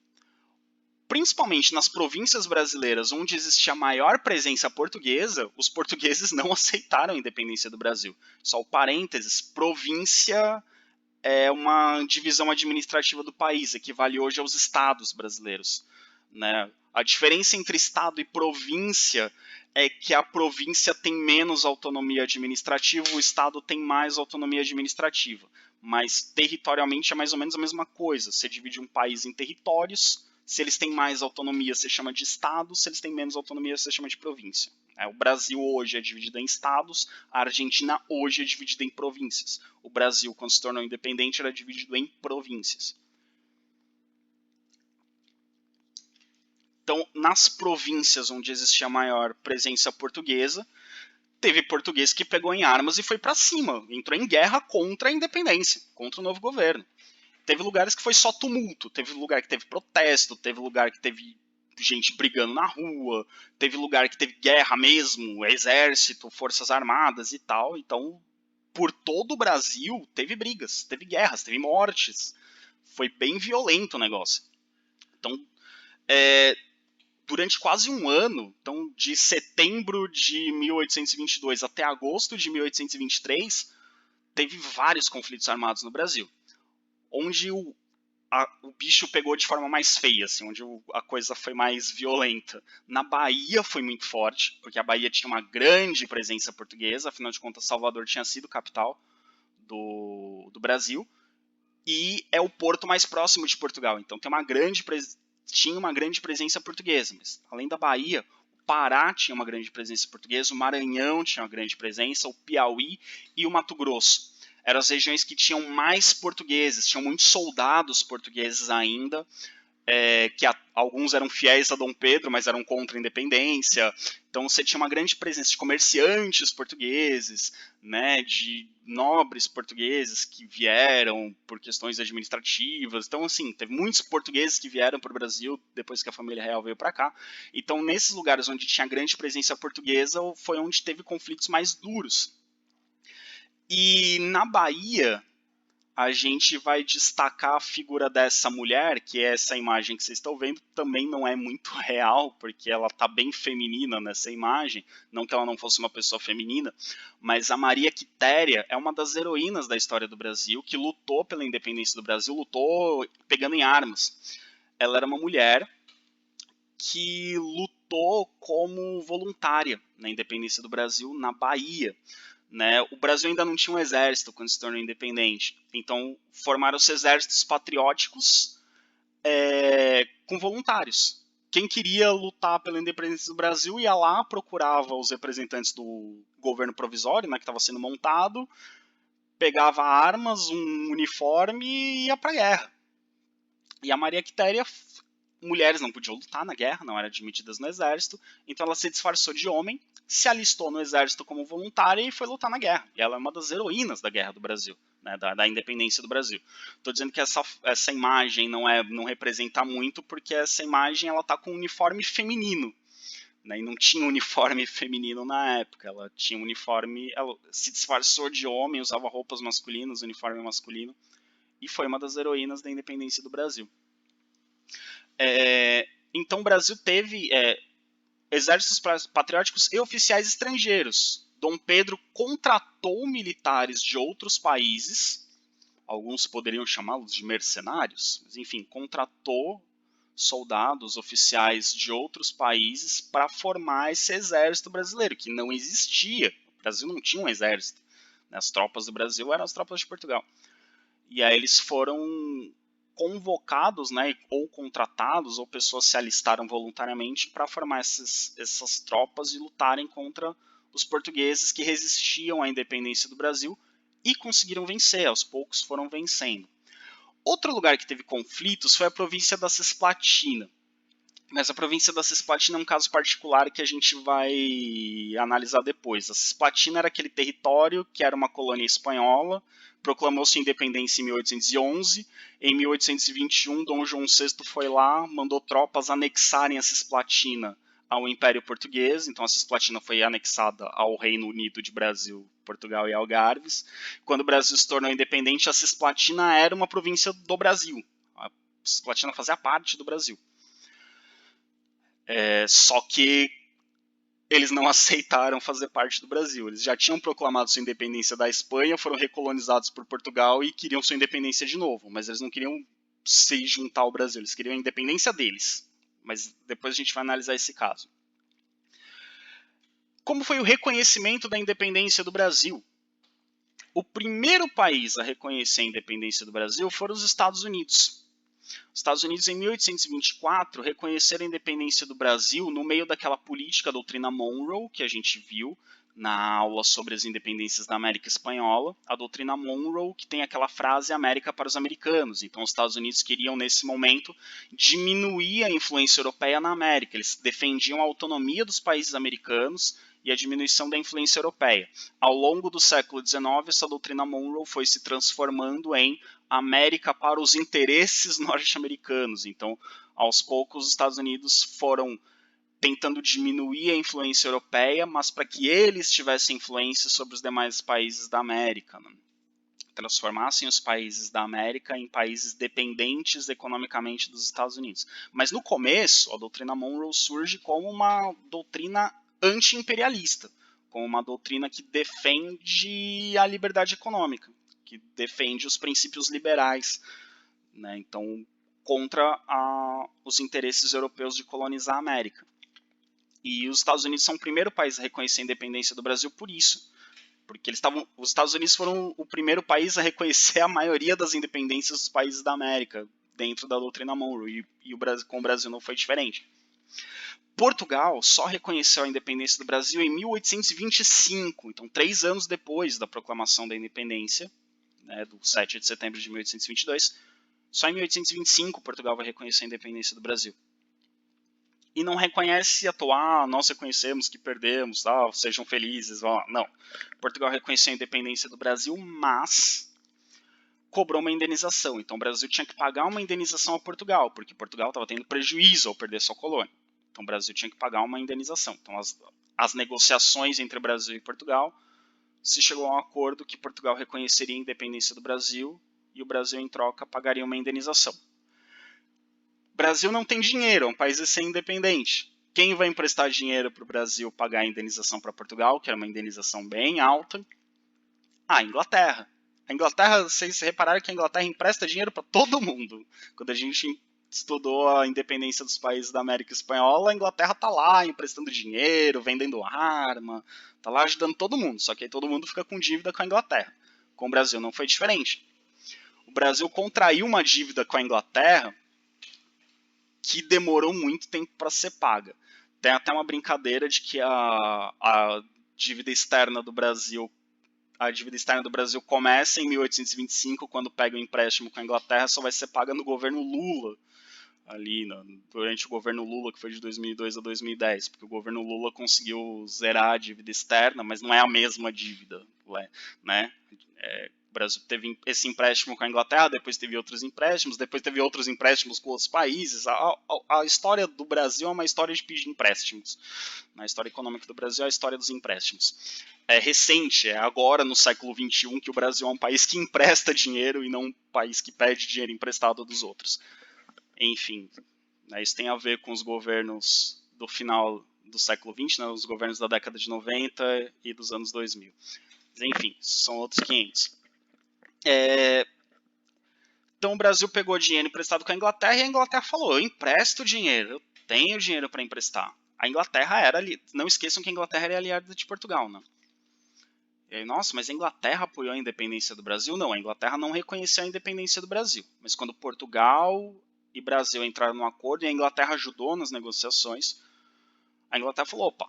Principalmente nas províncias brasileiras onde existia maior presença portuguesa, os portugueses não aceitaram a independência do Brasil. Só o parênteses, província é uma divisão administrativa do país, equivale hoje aos estados brasileiros. Né? A diferença entre estado e província é que a província tem menos autonomia administrativa, o estado tem mais autonomia administrativa. Mas territorialmente é mais ou menos a mesma coisa. Você divide um país em territórios, se eles têm mais autonomia, você chama de estado, se eles têm menos autonomia, você chama de província. O Brasil hoje é dividido em estados, a Argentina hoje é dividida em províncias. O Brasil, quando se tornou independente, era dividido em províncias. Então, nas províncias onde existia maior presença portuguesa, teve português que pegou em armas e foi para cima, entrou em guerra contra a independência, contra o novo governo. Teve lugares que foi só tumulto, teve lugar que teve protesto, teve lugar que teve gente brigando na rua, teve lugar que teve guerra mesmo, exército, forças armadas e tal. Então, por todo o Brasil, teve brigas, teve guerras, teve mortes. Foi bem violento o negócio. Então, durante quase um ano, então de setembro de 1822 até agosto de 1823, teve vários conflitos armados no Brasil, onde o bicho pegou de forma mais feia, assim, onde a coisa foi mais violenta. Na Bahia foi muito forte, porque a Bahia tinha uma grande presença portuguesa, afinal de contas Salvador tinha sido capital do Brasil, e é o porto mais próximo de Portugal, então tinha uma grande presença portuguesa. Mas, além da Bahia, o Pará tinha uma grande presença portuguesa, o Maranhão tinha uma grande presença, o Piauí e o Mato Grosso. Eram as regiões que tinham mais portugueses, tinham muitos soldados portugueses ainda, alguns eram fiéis a Dom Pedro, mas eram contra a independência. Então você tinha uma grande presença de comerciantes portugueses, né, de nobres portugueses que vieram por questões administrativas. Então, assim, teve muitos portugueses que vieram para o Brasil depois que a família real veio para cá. Então, nesses lugares onde tinha grande presença portuguesa, foi onde teve conflitos mais duros. E na Bahia, a gente vai destacar a figura dessa mulher, que é essa imagem que vocês estão vendo, também não é muito real, porque ela está bem feminina nessa imagem, não que ela não fosse uma pessoa feminina, mas a Maria Quitéria é uma das heroínas da história do Brasil, que lutou pela independência do Brasil, lutou pegando em armas. Ela era uma mulher que lutou como voluntária na independência do Brasil na Bahia. Né? O Brasil ainda não tinha um exército quando se tornou independente. Então, formaram-se exércitos patrióticos com voluntários. Quem queria lutar pela independência do Brasil ia lá, procurava os representantes do governo provisório, né, que estava sendo montado, pegava armas, um uniforme e ia para a guerra. E a Maria Quitéria, mulheres não podiam lutar na guerra, não eram admitidas no exército, então ela se disfarçou de homem, se alistou no exército como voluntária e foi lutar na guerra. E ela é uma das heroínas da guerra do Brasil, né, da independência do Brasil. Estou dizendo que essa imagem não representa muito, porque essa imagem ela está com um uniforme feminino. Né, e não tinha uniforme feminino na época. Ela tinha uniforme, ela se disfarçou de homem, usava roupas masculinas, uniforme masculino, e foi uma das heroínas da independência do Brasil. Então o Brasil teve exércitos patrióticos e oficiais estrangeiros. Dom Pedro contratou militares de outros países, alguns poderiam chamá-los de mercenários, mas enfim, contratou soldados, oficiais de outros países para formar esse exército brasileiro, que não existia. O Brasil não tinha um exército. As tropas do Brasil eram as tropas de Portugal. E aí eles foram convocados, né, ou contratados, ou pessoas se alistaram voluntariamente para formar essas tropas e lutarem contra os portugueses que resistiam à independência do Brasil e conseguiram vencer, aos poucos foram vencendo. Outro lugar que teve conflitos foi a província da Cisplatina. Mas a província da Cisplatina é um caso particular que a gente vai analisar depois. A Cisplatina era aquele território que era uma colônia espanhola, proclamou sua independência em 1811. Em 1821, Dom João VI foi lá, mandou tropas anexarem a Cisplatina ao Império Português. Então a Cisplatina foi anexada ao Reino Unido de Brasil, Portugal e Algarves. Quando o Brasil se tornou independente, a Cisplatina era uma província do Brasil. A Cisplatina fazia parte do Brasil. Só que eles não aceitaram fazer parte do Brasil. Eles já tinham proclamado sua independência da Espanha, foram recolonizados por Portugal e queriam sua independência de novo. Mas eles não queriam se juntar ao Brasil, eles queriam a independência deles. Mas depois a gente vai analisar esse caso. Como foi o reconhecimento da independência do Brasil? O primeiro país a reconhecer a independência do Brasil foram os Estados Unidos. Os Estados Unidos, em 1824, reconheceram a independência do Brasil no meio daquela política, a doutrina Monroe, que a gente viu na aula sobre as independências da América Espanhola. A doutrina Monroe, que tem aquela frase América para os americanos. Então, os Estados Unidos queriam, nesse momento, diminuir a influência europeia na América. Eles defendiam a autonomia dos países americanos e a diminuição da influência europeia. Ao longo do século XIX, essa doutrina Monroe foi se transformando em América para os interesses norte-americanos. Então, aos poucos, os Estados Unidos foram tentando diminuir a influência europeia, mas para que eles tivessem influência sobre os demais países da América, né? Transformassem os países da América em países dependentes economicamente dos Estados Unidos. Mas no começo, a doutrina Monroe surge como uma doutrina anti-imperialista, como uma doutrina que defende a liberdade econômica, que defende os princípios liberais, né? Então, contra os interesses europeus de colonizar a América. E os Estados Unidos são o primeiro país a reconhecer a independência do Brasil por isso. Porque os Estados Unidos foram o primeiro país a reconhecer a maioria das independências dos países da América, dentro da doutrina Monroe, e com o Brasil não foi diferente. Portugal só reconheceu a independência do Brasil em 1825, então 3 anos depois da proclamação da independência, né, do 7 de setembro de 1822, só em 1825 Portugal vai reconhecer a independência do Brasil. E não reconhece à toa, nós reconhecemos que perdemos, sejam felizes. Não. Portugal reconheceu a independência do Brasil, mas cobrou uma indenização. Então o Brasil tinha que pagar uma indenização a Portugal, porque Portugal estava tendo prejuízo ao perder sua colônia. Então o Brasil tinha que pagar uma indenização. Então as negociações entre o Brasil e Portugal, se chegou a um acordo que Portugal reconheceria a independência do Brasil e o Brasil, em troca, pagaria uma indenização. O Brasil não tem dinheiro, é um país recém-independente. Quem vai emprestar dinheiro para o Brasil pagar a indenização para Portugal, que era uma indenização bem alta? A Inglaterra. A Inglaterra, vocês repararam que a Inglaterra empresta dinheiro para todo mundo. Quando a gente estudou a independência dos países da América Espanhola, a Inglaterra está lá emprestando dinheiro, vendendo arma, está lá ajudando todo mundo. Só que aí todo mundo fica com dívida com a Inglaterra. Com o Brasil não foi diferente. O Brasil contraiu uma dívida com a Inglaterra que demorou muito tempo para ser paga. Tem até uma brincadeira de que a dívida externa do Brasil começa em 1825, quando pega o empréstimo com a Inglaterra, só vai ser paga no governo Lula, ali durante o governo Lula, que foi de 2002 a 2010, porque o governo Lula conseguiu zerar a dívida externa, mas não é a mesma dívida, né? O Brasil teve esse empréstimo com a Inglaterra, depois teve outros empréstimos, depois teve outros empréstimos com outros países. A história do Brasil é uma história de pedir empréstimos. Na história econômica do Brasil é a história dos empréstimos. É recente, é agora no século XXI que o Brasil é um país que empresta dinheiro e não um país que pede dinheiro emprestado dos outros. Enfim, isso tem a ver com os governos do final do século XX, os governos da década de 90 e dos anos 2000. Mas, enfim, são outros 500. Então o Brasil pegou dinheiro emprestado com a Inglaterra e a Inglaterra falou: eu empresto dinheiro, eu tenho dinheiro para emprestar. A Inglaterra era ali. Não esqueçam que a Inglaterra era aliada de Portugal, né? E aí, nossa, mas a Inglaterra apoiou a independência do Brasil? Não, a Inglaterra não reconheceu a independência do Brasil. Mas quando Portugal e Brasil entraram num acordo e a Inglaterra ajudou nas negociações, a Inglaterra falou: opa,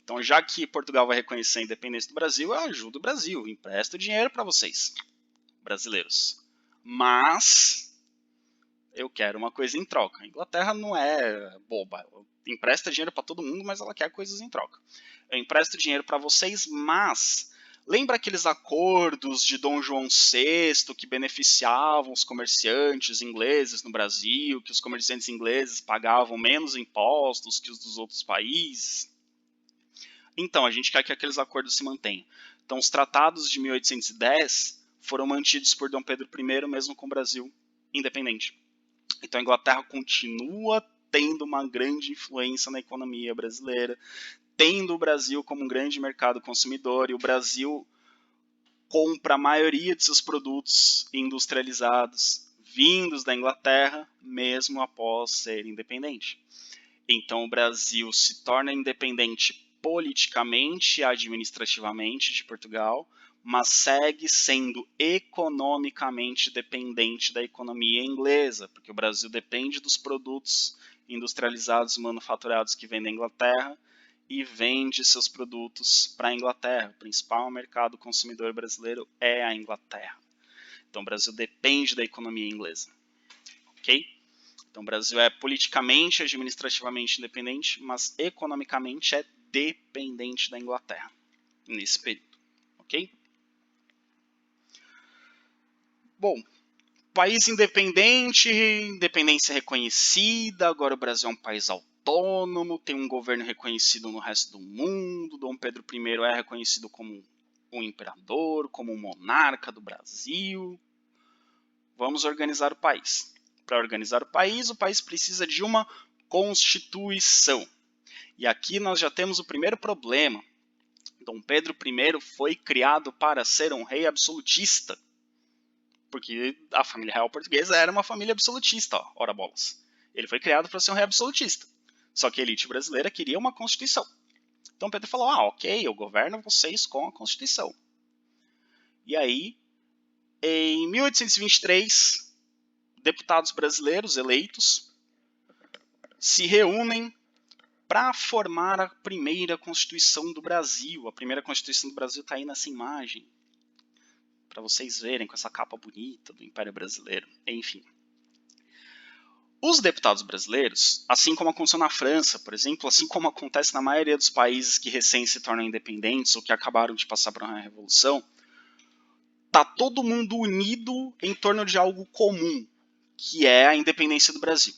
então já que Portugal vai reconhecer a independência do Brasil, eu ajudo o Brasil, empresto dinheiro para vocês, brasileiros. Mas eu quero uma coisa em troca. A Inglaterra não é boba, ela empresta dinheiro para todo mundo, mas ela quer coisas em troca. Eu empresto dinheiro para vocês, mas lembra aqueles acordos de Dom João VI que beneficiavam os comerciantes ingleses no Brasil, que os comerciantes ingleses pagavam menos impostos que os dos outros países? Então, a gente quer que aqueles acordos se mantenham. Então, os tratados de 1810 foram mantidos por Dom Pedro I, mesmo com o Brasil independente. Então, a Inglaterra continua tendo uma grande influência na economia brasileira, tendo o Brasil como um grande mercado consumidor, e o Brasil compra a maioria de seus produtos industrializados vindos da Inglaterra, mesmo após ser independente. Então, o Brasil se torna independente politicamente e administrativamente de Portugal, mas segue sendo economicamente dependente da economia inglesa, porque o Brasil depende dos produtos industrializados e manufaturados que vêm da Inglaterra e vende seus produtos para a Inglaterra. O principal mercado consumidor brasileiro é a Inglaterra. Então, o Brasil depende da economia inglesa. Ok? Então, o Brasil é politicamente e administrativamente independente, mas economicamente é dependente da Inglaterra nesse período. Ok? Bom, país independente, independência reconhecida, agora o Brasil é um país autônomo, tem um governo reconhecido no resto do mundo, Dom Pedro I é reconhecido como um imperador, como um monarca do Brasil. Vamos organizar o país. Para organizar o país precisa de uma Constituição. E aqui nós já temos o primeiro problema. Dom Pedro I foi criado para ser um rei absolutista. Porque a família real portuguesa era uma família absolutista, ó, ora bolas. Ele foi criado para ser um rei absolutista. Só que a elite brasileira queria uma Constituição. Então Pedro falou, ok, eu governo vocês com a Constituição. E aí, em 1823, deputados brasileiros eleitos se reúnem para formar a primeira Constituição do Brasil. A primeira Constituição do Brasil está aí nessa imagem, para vocês verem, com essa capa bonita do Império Brasileiro. Enfim. Os deputados brasileiros, assim como aconteceu na França, por exemplo, assim como acontece na maioria dos países que recém se tornam independentes ou que acabaram de passar por uma revolução, tá todo mundo unido em torno de algo comum, que é a independência do Brasil.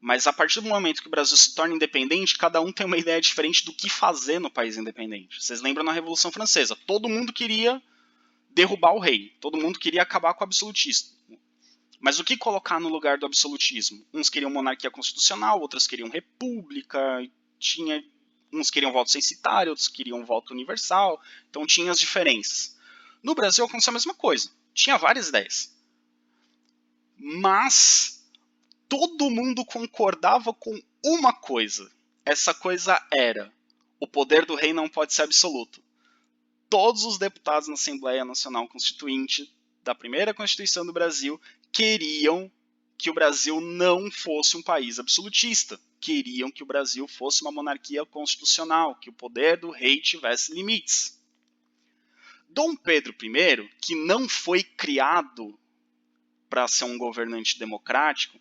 Mas a partir do momento que o Brasil se torna independente, cada um tem uma ideia diferente do que fazer no país independente. Vocês lembram na Revolução Francesa? Todo mundo queria derrubar o rei, todo mundo queria acabar com o absolutismo. Mas o que colocar no lugar do absolutismo? Uns queriam monarquia constitucional, outros queriam república, uns queriam voto censitário, outros queriam voto universal, então tinha as diferenças. No Brasil aconteceu a mesma coisa, tinha várias ideias. Mas todo mundo concordava com uma coisa. Essa coisa era: o poder do rei não pode ser absoluto. Todos os deputados na Assembleia Nacional Constituinte da primeira Constituição do Brasil queriam que o Brasil não fosse um país absolutista. Queriam que o Brasil fosse uma monarquia constitucional, que o poder do rei tivesse limites. Dom Pedro I, que não foi criado para ser um governante democrático,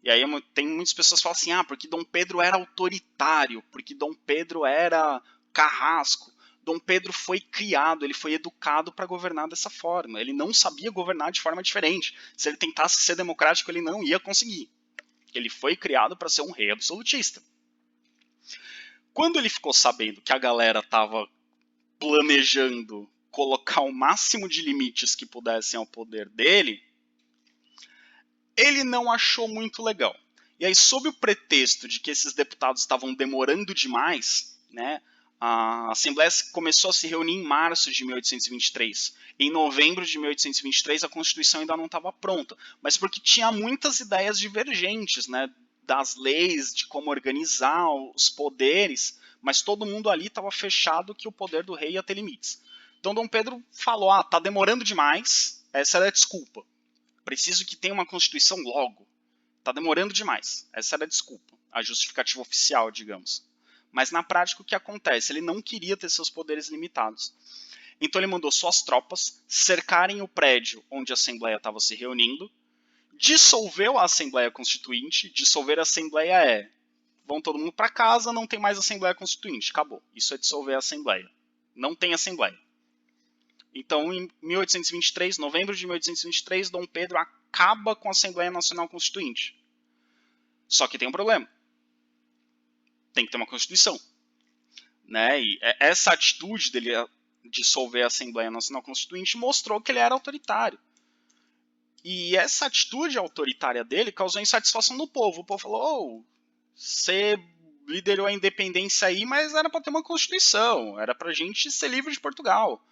e aí tem muitas pessoas que falam assim, porque Dom Pedro era autoritário, porque Dom Pedro era carrasco. Dom Pedro foi criado, ele foi educado para governar dessa forma. Ele não sabia governar de forma diferente. Se ele tentasse ser democrático, ele não ia conseguir. Ele foi criado para ser um rei absolutista. Quando ele ficou sabendo que a galera estava planejando colocar o máximo de limites que pudessem ao poder dele, ele não achou muito legal. E aí, sob o pretexto de que esses deputados estavam demorando demais, né, a Assembleia começou a se reunir em março de 1823. Em novembro de 1823, a Constituição ainda não estava pronta, mas porque tinha muitas ideias divergentes, né, das leis, de como organizar os poderes, mas todo mundo ali estava fechado que o poder do rei ia ter limites. Então Dom Pedro falou, tá demorando demais, essa era a desculpa. Preciso que tenha uma Constituição logo. Está demorando demais. Essa era a desculpa, a justificativa oficial, digamos. Mas na prática o que acontece? Ele não queria ter seus poderes limitados. Então ele mandou suas tropas cercarem o prédio onde a Assembleia estava se reunindo, dissolveu a Assembleia Constituinte. Dissolver a Assembleia é: vão todo mundo para casa, não tem mais Assembleia Constituinte, acabou. Isso é dissolver a Assembleia. Não tem Assembleia. Então, em 1823, novembro de 1823, Dom Pedro acaba com a Assembleia Nacional Constituinte. Só que tem um problema. Tem que ter uma Constituição. Né? E essa atitude dele dissolver a Assembleia Nacional Constituinte mostrou que ele era autoritário. E essa atitude autoritária dele causou insatisfação no povo. O povo falou: você liderou a independência aí, mas era para ter uma Constituição. Era para a gente ser livre de Portugal.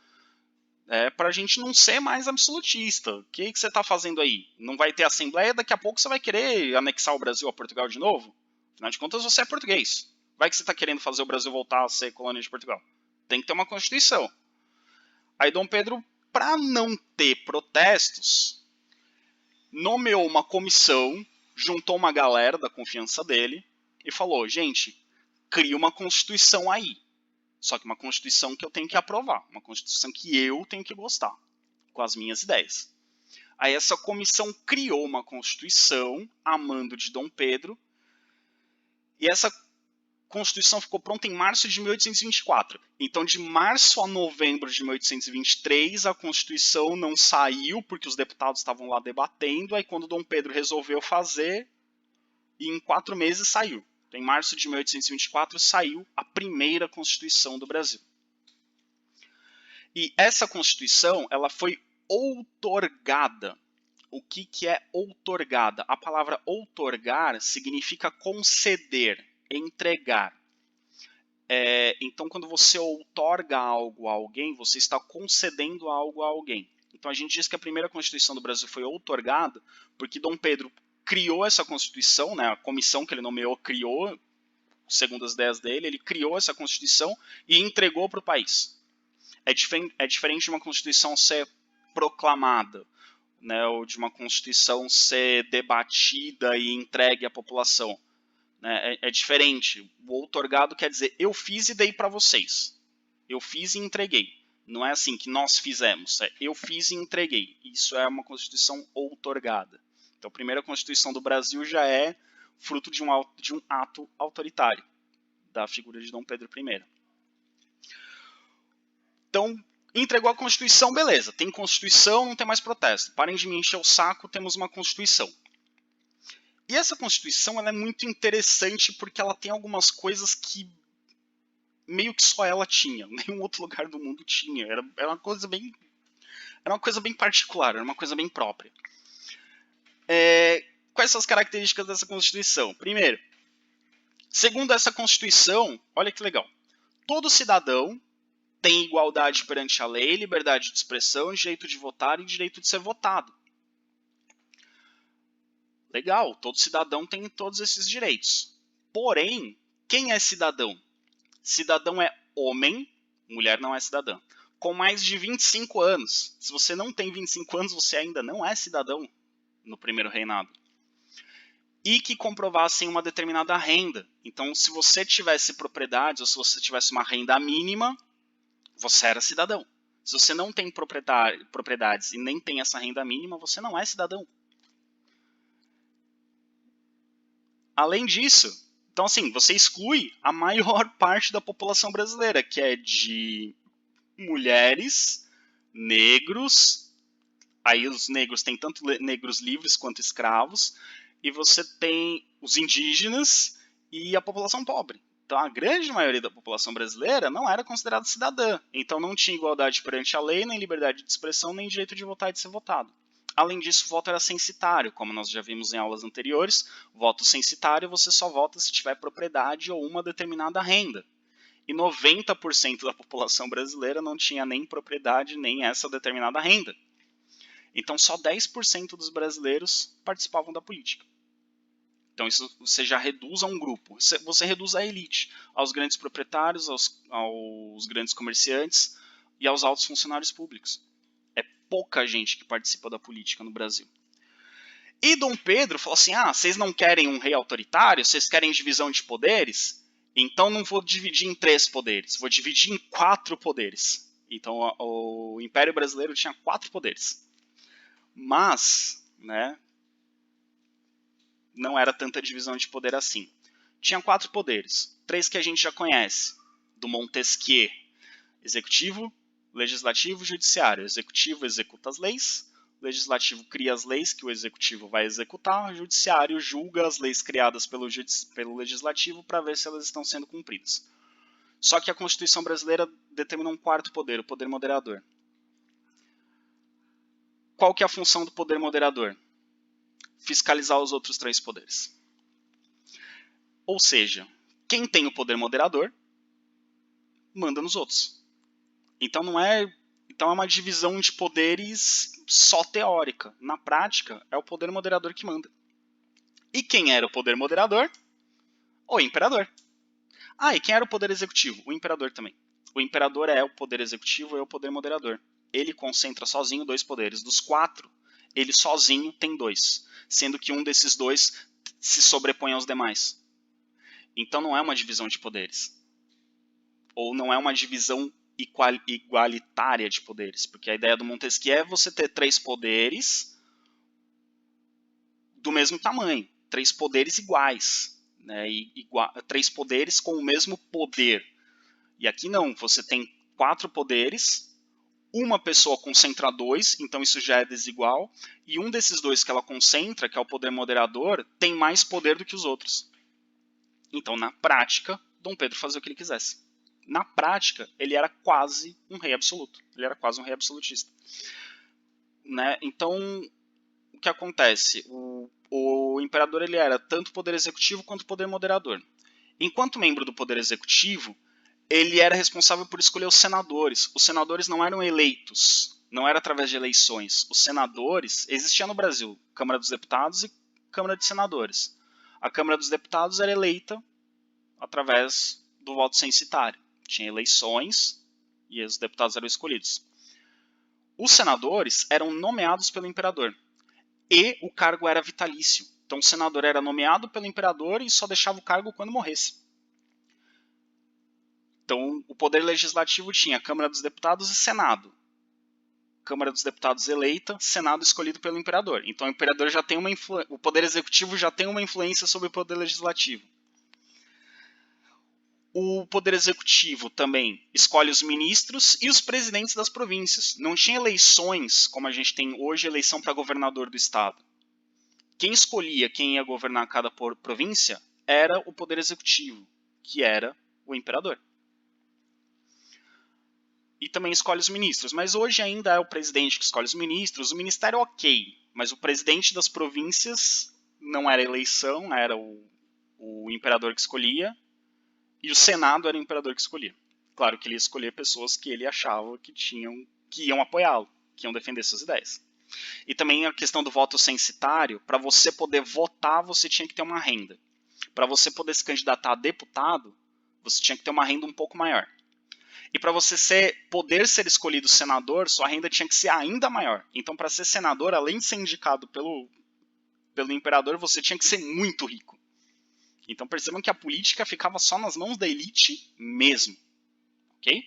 Para a gente não ser mais absolutista. O que você está fazendo aí? Não vai ter Assembleia, daqui a pouco você vai querer anexar o Brasil a Portugal de novo? Afinal de contas, você é português. Vai que você está querendo fazer o Brasil voltar a ser colônia de Portugal. Tem que ter uma Constituição. Aí Dom Pedro, para não ter protestos, nomeou uma comissão, juntou uma galera da confiança dele e falou: gente, cria uma Constituição aí. Só que uma Constituição que eu tenho que aprovar. Uma Constituição que eu tenho que gostar. Com as minhas ideias. Aí essa comissão criou uma Constituição a mando de Dom Pedro. E essa Constituição ficou pronta em março de 1824. Então, de março a novembro de 1823, a Constituição não saiu, porque os deputados estavam lá debatendo. Aí, quando Dom Pedro resolveu fazer, e em 4 meses saiu. Em março de 1824 saiu a primeira Constituição do Brasil. E essa Constituição, ela foi outorgada. O que é outorgada? A palavra outorgar significa conceder, entregar. Então, quando você outorga algo a alguém, você está concedendo algo a alguém. Então, a gente diz que a primeira Constituição do Brasil foi outorgada porque Dom Pedro criou essa Constituição, né, a comissão que ele nomeou criou, segundo as ideias dele, ele criou essa Constituição e entregou para o país. É diferente de uma Constituição ser proclamada, né, ou de uma Constituição ser debatida e entregue à população. Né, é diferente. O outorgado quer dizer: eu fiz e dei para vocês. Eu fiz e entreguei. Não é assim que nós fizemos. Eu fiz e entreguei. Isso é uma Constituição outorgada. Então, a primeira Constituição do Brasil já é fruto de um ato autoritário da figura de Dom Pedro I. Então, entregou a Constituição, beleza. Tem Constituição, não tem mais protesto. Parem de me encher o saco, temos uma Constituição. E essa Constituição ela é muito interessante porque ela tem algumas coisas que meio que só ela tinha. Nenhum outro lugar do mundo tinha. Era uma coisa bem particular, era uma coisa bem própria. Quais são as características dessa Constituição? Primeiro, segundo essa Constituição, olha que legal, todo cidadão tem igualdade perante a lei, liberdade de expressão, direito de votar e direito de ser votado. Legal, todo cidadão tem todos esses direitos. Porém, quem é cidadão? Cidadão é homem, mulher não é cidadã, com mais de 25 anos. Se você não tem 25 anos, você ainda não é cidadão no primeiro reinado. E que comprovassem uma determinada renda. Então, se você tivesse propriedades, ou se você tivesse uma renda mínima, você era cidadão. Se você não tem propriedades e nem tem essa renda mínima, você não é cidadão. Além disso, então assim, você exclui a maior parte da população brasileira, que é de mulheres, negros, aí os negros têm tanto negros livres quanto escravos, e você tem os indígenas e a população pobre. Então a grande maioria da população brasileira não era considerada cidadã, então não tinha igualdade perante a lei, nem liberdade de expressão, nem direito de votar e de ser votado. Além disso, o voto era censitário, como nós já vimos em aulas anteriores. Voto censitário, você só vota se tiver propriedade ou uma determinada renda. E 90% da população brasileira não tinha nem propriedade, nem essa determinada renda. Então, só 10% dos brasileiros participavam da política. Então, isso você já reduz a um grupo. Você reduz a elite, aos grandes proprietários, aos grandes comerciantes e aos altos funcionários públicos. Pouca gente que participa da política no Brasil. E Dom Pedro falou assim: vocês não querem um rei autoritário? Vocês querem divisão de poderes? Então não vou dividir em 3 poderes, vou dividir em 4 poderes. Então o Império Brasileiro tinha 4 poderes. Mas, né, não era tanta divisão de poder assim. Tinha 4 poderes, 3 que a gente já conhece, do Montesquieu: executivo, legislativo e judiciário. O executivo executa as leis, o legislativo cria as leis que o executivo vai executar, o judiciário julga as leis criadas pelo legislativo para ver se elas estão sendo cumpridas. Só que a Constituição brasileira determina um 4º poder, o poder moderador. Qual que é a função do poder moderador? Fiscalizar os outros 3 poderes. Ou seja, quem tem o poder moderador manda nos outros. Então é uma divisão de poderes só teórica. Na prática, é o poder moderador que manda. E quem era o poder moderador? O imperador. Ah, e quem era o poder executivo? O imperador também. O imperador é o poder executivo e é o poder moderador. Ele concentra sozinho 2 poderes. Dos 4, ele sozinho tem 2, sendo que um desses 2 se sobrepõe aos demais. Então não é uma divisão de poderes. Ou não é uma divisão igualitária de poderes. Porque a ideia do Montesquieu é você ter 3 poderes do mesmo tamanho. 3 poderes iguais. Né? 3 poderes com o mesmo poder. E aqui não, você tem 4 poderes, uma pessoa concentra 2, então isso já é desigual, e um desses 2 que ela concentra, que é o poder moderador, tem mais poder do que os outros. Então, na prática, Dom Pedro fazia o que ele quisesse. Na prática, ele era quase um rei absoluto. Ele era quase um rei absolutista. Né? Então, o que acontece? O imperador ele era tanto poder executivo quanto poder moderador. Enquanto membro do poder executivo, ele era responsável por escolher os senadores. Os senadores não eram eleitos, não era através de eleições. Os senadores, existia no Brasil Câmara dos Deputados e Câmara de Senadores. A Câmara dos Deputados era eleita através do voto censitário. Tinha eleições e os deputados eram escolhidos. Os senadores eram nomeados pelo imperador e o cargo era vitalício. Então o senador era nomeado pelo imperador e só deixava o cargo quando morresse. Então o poder legislativo tinha Câmara dos Deputados e Senado. Câmara dos Deputados eleita, Senado escolhido pelo imperador. Então o imperador já tem o poder executivo já tem uma influência sobre o poder legislativo. O poder executivo também escolhe os ministros e os presidentes das províncias. Não tinha eleições, como a gente tem hoje, eleição para governador do estado. Quem escolhia quem ia governar cada província era o poder executivo, que era o imperador. E também escolhe os ministros, mas hoje ainda é o presidente que escolhe os ministros. O ministério ok, mas o presidente das províncias não era eleição, era o imperador que escolhia, e o Senado era o imperador que escolhia. Claro que ele ia escolher pessoas que ele achava que iam apoiá-lo, que iam defender suas ideias. E também a questão do voto censitário, para você poder votar, você tinha que ter uma renda. Para você poder se candidatar a deputado, você tinha que ter uma renda um pouco maior. E para você poder ser escolhido senador, sua renda tinha que ser ainda maior. Então, para ser senador, além de ser indicado pelo imperador, você tinha que ser muito rico. Então, percebam que a política ficava só nas mãos da elite mesmo. Ok?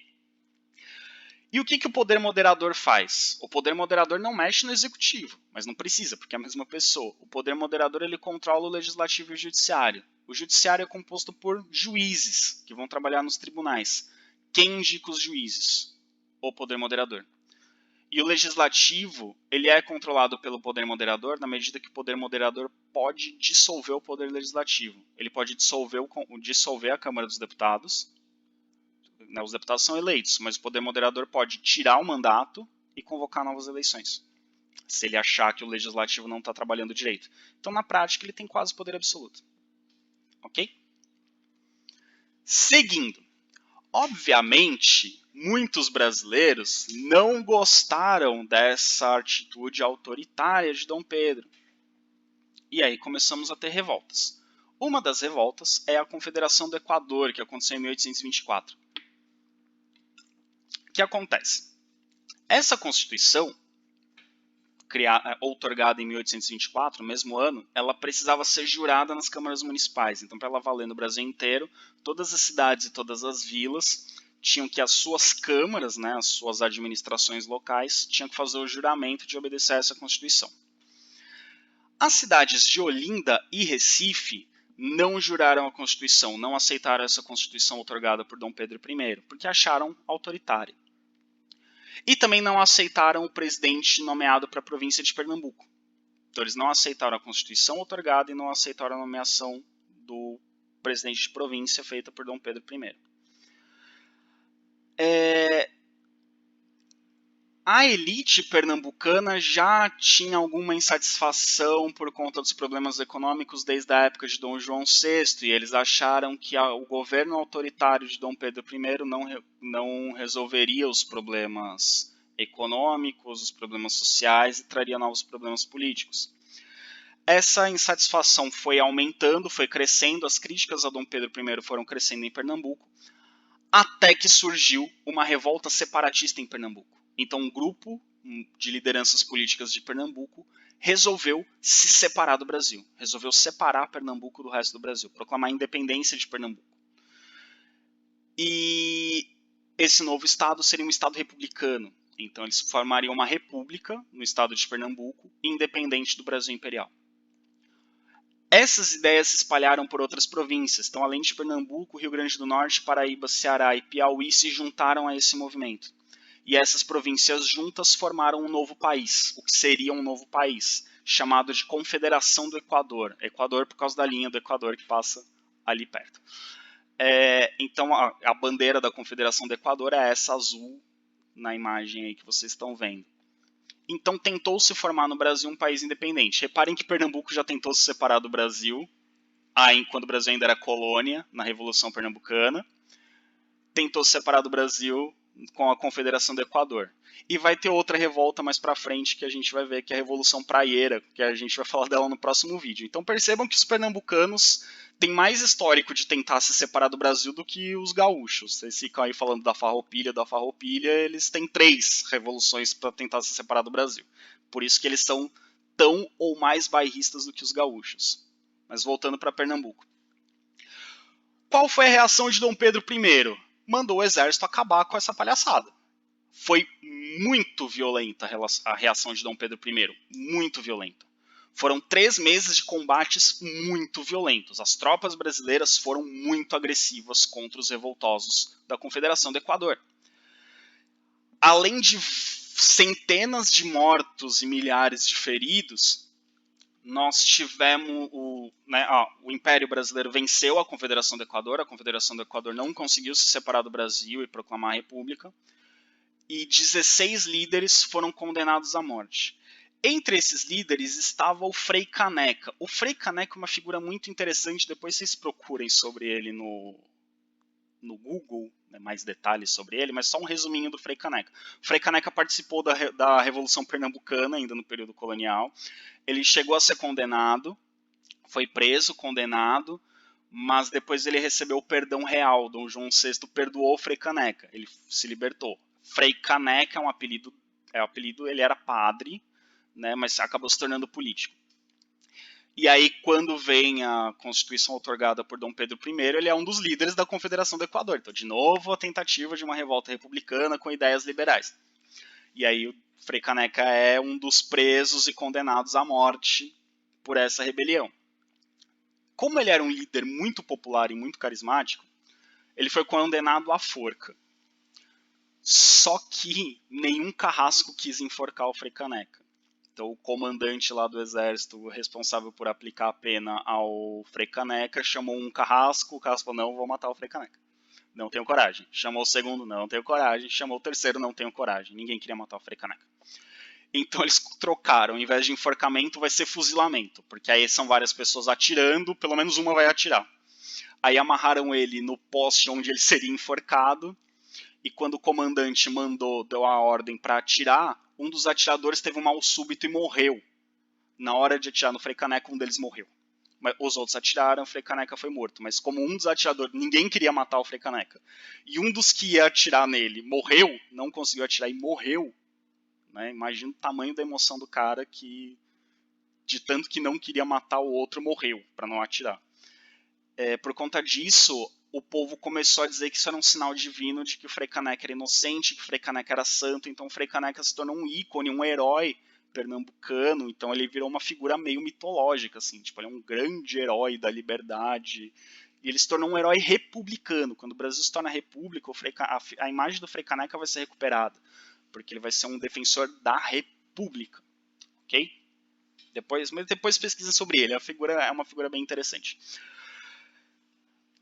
E o que o poder moderador faz? O poder moderador não mexe no executivo, mas não precisa, porque é a mesma pessoa. O poder moderador ele controla o legislativo e o judiciário. O judiciário é composto por juízes, que vão trabalhar nos tribunais. Quem indica os juízes? O poder moderador. E o legislativo, ele é controlado pelo poder moderador na medida que o poder moderador pode dissolver o poder legislativo. Ele pode dissolver a Câmara dos Deputados. Os deputados são eleitos, mas o poder moderador pode tirar o mandato e convocar novas eleições, se ele achar que o legislativo não está trabalhando direito. Então, na prática, ele tem quase poder absoluto. Ok? Seguindo. Obviamente, muitos brasileiros não gostaram dessa atitude autoritária de Dom Pedro. E aí começamos a ter revoltas. Uma das revoltas é a Confederação do Equador, que aconteceu em 1824. O que acontece? Essa Constituição, outorgada em 1824, no mesmo ano, ela precisava ser jurada nas câmaras municipais. Então, para ela valer no Brasil inteiro, todas as cidades e todas as vilas tinham que as suas câmaras, né, as suas administrações locais, tinham que fazer o juramento de obedecer a essa Constituição. As cidades de Olinda e Recife não juraram a Constituição, não aceitaram essa Constituição outorgada por Dom Pedro I, porque acharam autoritária. E também não aceitaram o presidente nomeado para a província de Pernambuco. Então eles não aceitaram a Constituição outorgada e não aceitaram a nomeação do presidente de província feita por Dom Pedro I. A elite pernambucana já tinha alguma insatisfação por conta dos problemas econômicos desde a época de Dom João VI, e eles acharam que o governo autoritário de Dom Pedro I não resolveria os problemas econômicos, os problemas sociais e traria novos problemas políticos. Essa insatisfação foi aumentando, foi crescendo, as críticas a Dom Pedro I foram crescendo em Pernambuco, até que surgiu uma revolta separatista em Pernambuco. Então um grupo de lideranças políticas de Pernambuco resolveu se separar do Brasil, resolveu separar Pernambuco do resto do Brasil, proclamar a independência de Pernambuco. E esse novo estado seria um estado republicano, então eles formariam uma república no estado de Pernambuco, independente do Brasil imperial. Essas ideias se espalharam por outras províncias, então além de Pernambuco, Rio Grande do Norte, Paraíba, Ceará e Piauí se juntaram a esse movimento. E essas províncias juntas formaram um novo país, o que seria um novo país, chamado de Confederação do Equador. Equador por causa da linha do Equador que passa ali perto. Então a bandeira da Confederação do Equador é essa azul na imagem aí que vocês estão vendo. Então tentou se formar no Brasil um país independente. Reparem que Pernambuco já tentou se separar do Brasil, quando o Brasil ainda era colônia, na Revolução Pernambucana. Tentou se separar do Brasil com a Confederação do Equador. E vai ter outra revolta mais pra frente que a gente vai ver, que é a Revolução Praieira, que a gente vai falar dela no próximo vídeo. Então percebam que os pernambucanos têm mais histórico de tentar se separar do Brasil do que os gaúchos. Vocês ficam aí falando da Farroupilha, eles têm 3 revoluções para tentar se separar do Brasil. Por isso que eles são tão ou mais bairristas do que os gaúchos. Mas voltando para Pernambuco. Qual foi a reação de Dom Pedro I? Mandou o exército acabar com essa palhaçada. Foi muito violenta a reação de Dom Pedro I, muito violenta. Foram 3 meses de combates muito violentos. As tropas brasileiras foram muito agressivas contra os revoltosos da Confederação do Equador. Além de centenas de mortos e milhares de feridos, nós tivemos o Império Brasileiro venceu a Confederação do Equador não conseguiu se separar do Brasil e proclamar a República, e 16 líderes foram condenados à morte. Entre esses líderes estava o Frei Caneca. O Frei Caneca é uma figura muito interessante, depois vocês procurem sobre ele no Google, mais detalhes sobre ele, mas só um resuminho do Frei Caneca. O Frei Caneca participou da Revolução Pernambucana, ainda no período colonial. Ele chegou a ser condenado, foi preso, condenado, mas depois ele recebeu o perdão real. Dom João VI perdoou o Frei Caneca, ele se libertou. Frei Caneca é um apelido, ele era padre, né, mas acabou se tornando político. E aí, quando vem a Constituição outorgada por Dom Pedro I, ele é um dos líderes da Confederação do Equador. Então, de novo, a tentativa de uma revolta republicana com ideias liberais. E aí, o Frei Caneca é um dos presos e condenados à morte por essa rebelião. Como ele era um líder muito popular e muito carismático, ele foi condenado à forca. Só que nenhum carrasco quis enforcar o Frei Caneca. Então o comandante lá do exército responsável por aplicar a pena ao Frei Caneca chamou um carrasco, o carrasco falou, não, vou matar o Frei Caneca. Não tenho coragem. Chamou o segundo, não tenho coragem. Chamou o terceiro, não tenho coragem. Ninguém queria matar o Frei Caneca. Então eles trocaram, ao invés de enforcamento vai ser fuzilamento, porque aí são várias pessoas atirando, pelo menos uma vai atirar. Aí amarraram ele no poste onde ele seria enforcado, e quando o comandante deu a ordem para atirar, um dos atiradores teve um mal súbito e morreu. Na hora de atirar no Frei Caneca, um deles morreu. Os outros atiraram, o Frei Caneca foi morto. Mas como um dos atiradores, ninguém queria matar o Frei Caneca, e um dos que ia atirar nele morreu, não conseguiu atirar e morreu, né? Imagina o tamanho da emoção do cara que, de tanto que não queria matar o outro, morreu para não atirar. Por conta disso, o povo começou a dizer que isso era um sinal divino de que o Frei Caneca era inocente, que o Frei Caneca era santo. Então o Frei Caneca se tornou um ícone, um herói pernambucano, então ele virou uma figura meio mitológica, assim, tipo, ele é um grande herói da liberdade, e ele se tornou um herói republicano. Quando o Brasil se torna república, a imagem do Frei Caneca vai ser recuperada, porque ele vai ser um defensor da república, ok? Mas depois pesquisa sobre ele, a figura é uma figura bem interessante.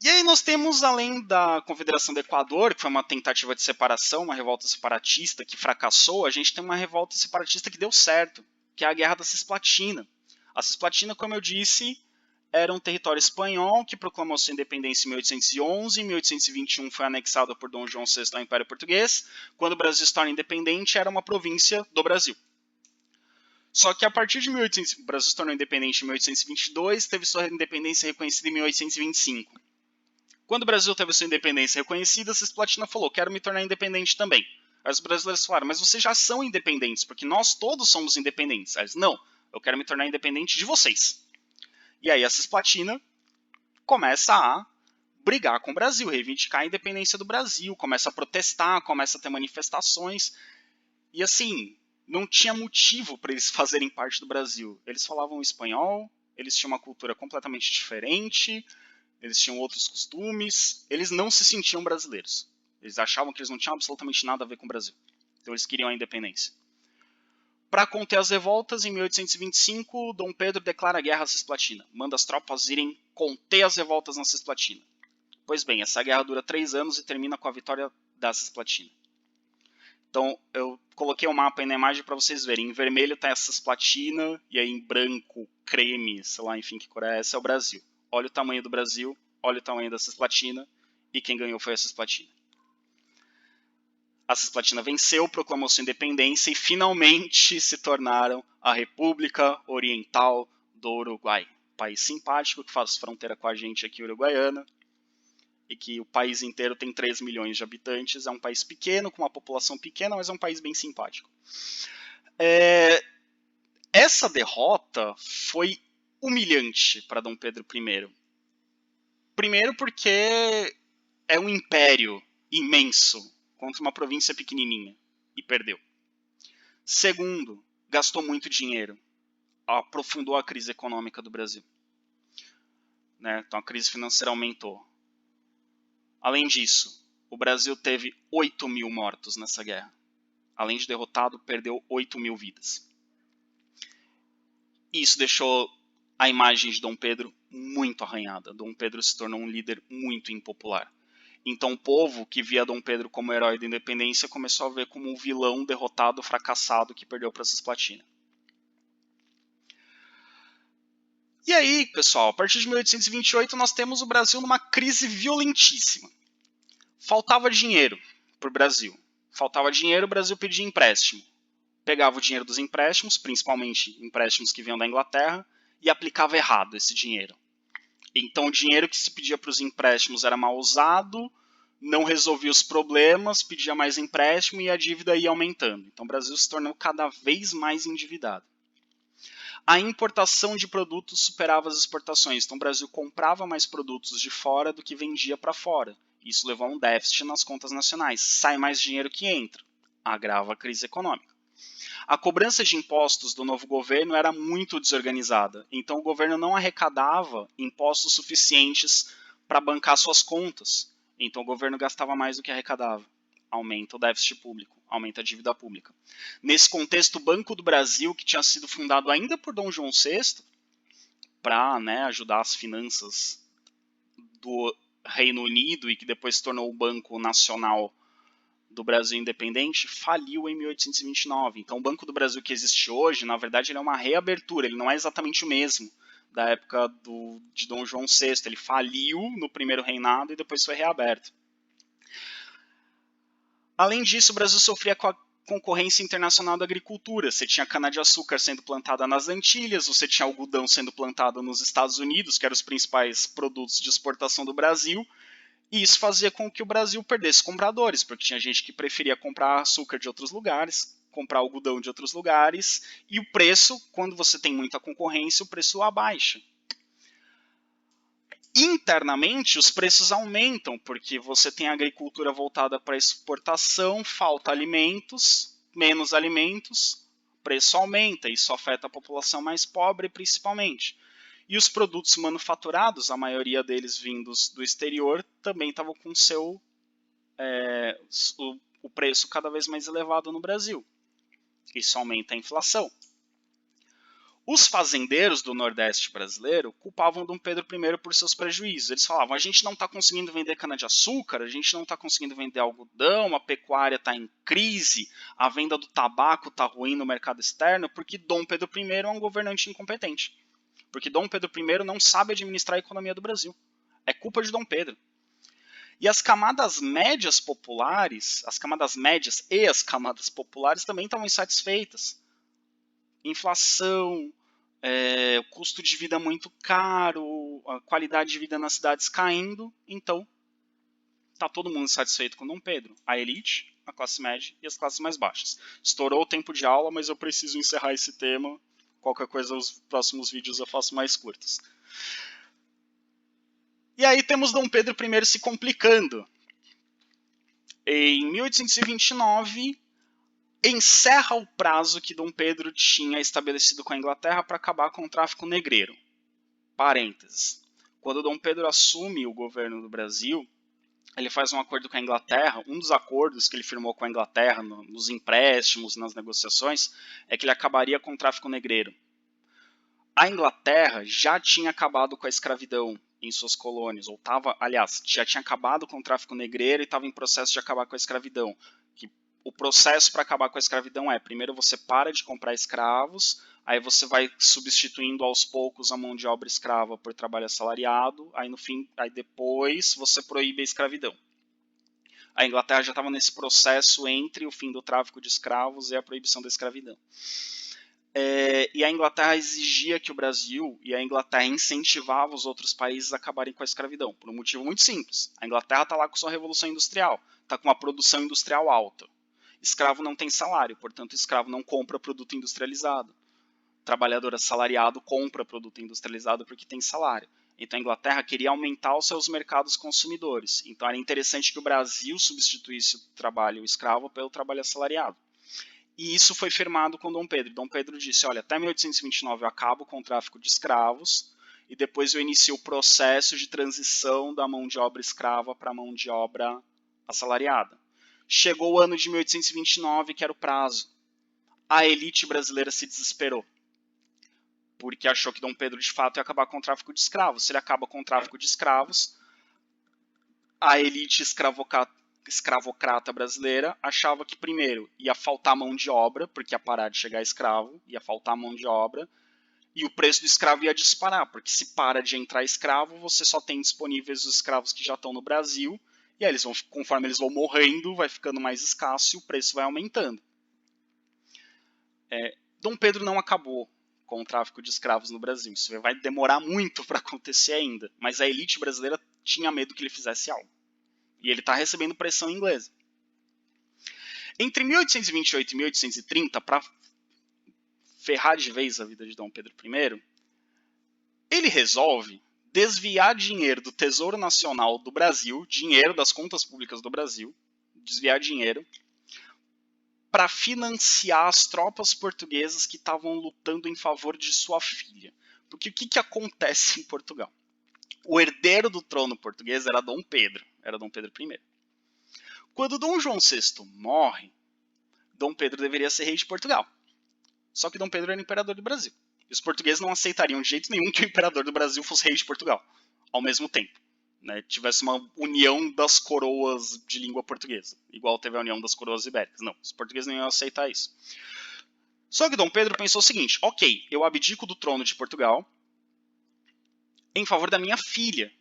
E aí nós temos, além da Confederação do Equador, que foi uma tentativa de separação, uma revolta separatista que fracassou, a gente tem uma revolta separatista que deu certo, que é a Guerra da Cisplatina. A Cisplatina, como eu disse, era um território espanhol que proclamou sua independência em 1811, em 1821 foi anexado por Dom João VI ao Império Português. Quando o Brasil se torna independente, era uma província do Brasil. Só que a partir de 1800, o Brasil se tornou independente em 1822, teve sua independência reconhecida em 1825. Quando o Brasil teve sua independência reconhecida, a Cisplatina falou, quero me tornar independente também. Aí os brasileiros falaram, mas vocês já são independentes, porque nós todos somos independentes. Aí eles, não, eu quero me tornar independente de vocês. E aí a Cisplatina começa a brigar com o Brasil, reivindicar a independência do Brasil, começa a protestar, começa a ter manifestações. E assim, não tinha motivo para eles fazerem parte do Brasil. Eles falavam espanhol, eles tinham uma cultura completamente diferente, eles tinham outros costumes, eles não se sentiam brasileiros. Eles achavam que eles não tinham absolutamente nada a ver com o Brasil. Então eles queriam a independência. Para conter as revoltas, em 1825, Dom Pedro declara guerra à Cisplatina. Manda as tropas irem conter as revoltas na Cisplatina. Pois bem, essa guerra dura 3 anos e termina com a vitória da Cisplatina. Então, eu coloquei o mapa aí na imagem para vocês verem. Em vermelho está a Cisplatina, e aí em branco, creme, sei lá, enfim, que cor é essa, é o Brasil. Olha o tamanho do Brasil, olha o tamanho da Cisplatina, e quem ganhou foi a Cisplatina. A Cisplatina venceu, proclamou sua independência e finalmente se tornaram a República Oriental do Uruguai. País simpático que faz fronteira com a gente aqui, uruguaiana, e que o país inteiro tem 3 milhões de habitantes. É um país pequeno, com uma população pequena, mas é um país bem simpático. Essa derrota foi humilhante para Dom Pedro I. Primeiro porque é um império imenso contra uma província pequenininha e perdeu. Segundo, gastou muito dinheiro, aprofundou a crise econômica do Brasil. Né? Então a crise financeira aumentou. Além disso, o Brasil teve 8 mil mortos nessa guerra. Além de derrotado, perdeu 8 mil vidas. Isso deixou a imagem de Dom Pedro muito arranhada. Dom Pedro se tornou um líder muito impopular. Então o povo que via Dom Pedro como herói da independência começou a ver como um vilão derrotado, fracassado, que perdeu para a Cisplatina. E aí, pessoal, a partir de 1828 nós temos o Brasil numa crise violentíssima. Faltava dinheiro para o Brasil. Faltava dinheiro, o Brasil pedia empréstimo. Pegava o dinheiro dos empréstimos, principalmente empréstimos que vinham da Inglaterra, e aplicava errado esse dinheiro. Então o dinheiro que se pedia para os empréstimos era mal usado, não resolvia os problemas, pedia mais empréstimo e a dívida ia aumentando. Então o Brasil se tornou cada vez mais endividado. A importação de produtos superava as exportações, então o Brasil comprava mais produtos de fora do que vendia para fora. Isso levou a um déficit nas contas nacionais. Sai mais dinheiro que entra, agrava a crise econômica. A cobrança de impostos do novo governo era muito desorganizada, então o governo não arrecadava impostos suficientes para bancar suas contas. Então o governo gastava mais do que arrecadava. Aumenta o déficit público, aumenta a dívida pública. Nesse contexto, o Banco do Brasil, que tinha sido fundado ainda por Dom João VI, para ajudar as finanças do Reino Unido e que depois se tornou o Banco Nacional do Brasil Independente, faliu em 1829. Então o Banco do Brasil que existe hoje, na verdade, ele é uma reabertura, ele não é exatamente o mesmo da época de Dom João VI. Ele faliu no primeiro reinado e depois foi reaberto. Além disso, o Brasil sofria com a concorrência internacional da agricultura. Você tinha cana-de-açúcar sendo plantada nas Antilhas, você tinha algodão sendo plantado nos Estados Unidos, que eram os principais produtos de exportação do Brasil, e isso fazia com que o Brasil perdesse compradores, porque tinha gente que preferia comprar açúcar de outros lugares, comprar algodão de outros lugares, e o preço, quando você tem muita concorrência, o preço abaixa. Internamente, os preços aumentam, porque você tem a agricultura voltada para exportação, falta alimentos, menos alimentos, preço aumenta, isso afeta a população mais pobre principalmente. E os produtos manufaturados, a maioria deles vindos do exterior, também estavam com o preço cada vez mais elevado no Brasil. Isso aumenta a inflação. Os fazendeiros do Nordeste brasileiro culpavam Dom Pedro I por seus prejuízos. Eles falavam, a gente não está conseguindo vender cana-de-açúcar, a gente não está conseguindo vender algodão, a pecuária está em crise, a venda do tabaco está ruim no mercado externo, porque Dom Pedro I é um governante incompetente. Porque Dom Pedro I não sabe administrar a economia do Brasil. É culpa de Dom Pedro. E as camadas médias populares, as camadas médias e as camadas populares também estavam insatisfeitas. Inflação, o custo de vida muito caro, a qualidade de vida nas cidades caindo, então está todo mundo satisfeito com Dom Pedro. A elite, a classe média e as classes mais baixas. Estourou o tempo de aula, mas eu preciso encerrar esse tema. Qualquer coisa, os próximos vídeos eu faço mais curtos. E aí temos Dom Pedro I se complicando. Em 1829, encerra o prazo que Dom Pedro tinha estabelecido com a Inglaterra para acabar com o tráfico negreiro. Parênteses. Quando Dom Pedro assume o governo do Brasil, ele faz um acordo com a Inglaterra. Um dos acordos que ele firmou com a Inglaterra, nos empréstimos, nas negociações, é que ele acabaria com o tráfico negreiro. A Inglaterra já tinha acabado com a escravidão em suas colônias, ou já tinha acabado com o tráfico negreiro e estava em processo de acabar com a escravidão. O processo para acabar com a escravidão primeiro você para de comprar escravos, aí você vai substituindo aos poucos a mão de obra escrava por trabalho assalariado, aí depois você proíbe a escravidão. A Inglaterra já estava nesse processo entre o fim do tráfico de escravos e a proibição da escravidão. E a Inglaterra exigia que o Brasil e a Inglaterra incentivava os outros países a acabarem com a escravidão, por um motivo muito simples. A Inglaterra está lá com sua revolução industrial, está com uma produção industrial alta. Escravo não tem salário, portanto, escravo não compra produto industrializado. Trabalhador assalariado compra produto industrializado porque tem salário. Então a Inglaterra queria aumentar os seus mercados consumidores. Então era interessante que o Brasil substituísse o trabalho escravo pelo trabalho assalariado. E isso foi firmado com Dom Pedro. Dom Pedro disse, olha, até 1829 eu acabo com o tráfico de escravos e depois eu inicio o processo de transição da mão de obra escrava para a mão de obra assalariada. Chegou o ano de 1829, que era o prazo. A elite brasileira se desesperou, porque achou que Dom Pedro de fato ia acabar com o tráfico de escravos. Se ele acaba com o tráfico de escravos, a elite escravocrata brasileira achava que primeiro ia faltar mão de obra, porque ia parar de chegar escravo, ia faltar mão de obra, e o preço do escravo ia disparar, porque se para de entrar escravo, você só tem disponíveis os escravos que já estão no Brasil, e aí conforme eles vão morrendo, vai ficando mais escasso e o preço vai aumentando. Dom Pedro não acabou com o tráfico de escravos no Brasil, isso vai demorar muito para acontecer ainda, mas a elite brasileira tinha medo que ele fizesse algo. E ele está recebendo pressão inglesa. Entre 1828 e 1830, para ferrar de vez a vida de Dom Pedro I, ele resolve desviar dinheiro do Tesouro Nacional do Brasil, dinheiro das contas públicas do Brasil, desviar dinheiro para financiar as tropas portuguesas que estavam lutando em favor de sua filha. Porque o que acontece em Portugal? O herdeiro do trono português era Dom Pedro I. Quando Dom João VI morre, Dom Pedro deveria ser rei de Portugal. Só que Dom Pedro era imperador do Brasil. E os portugueses não aceitariam de jeito nenhum que o imperador do Brasil fosse rei de Portugal, ao mesmo tempo. Né, tivesse uma união das coroas de língua portuguesa, igual teve a união das coroas ibéricas. Não, os portugueses não iam aceitar isso. Só que Dom Pedro pensou o seguinte, ok, eu abdico do trono de Portugal em favor da minha filha.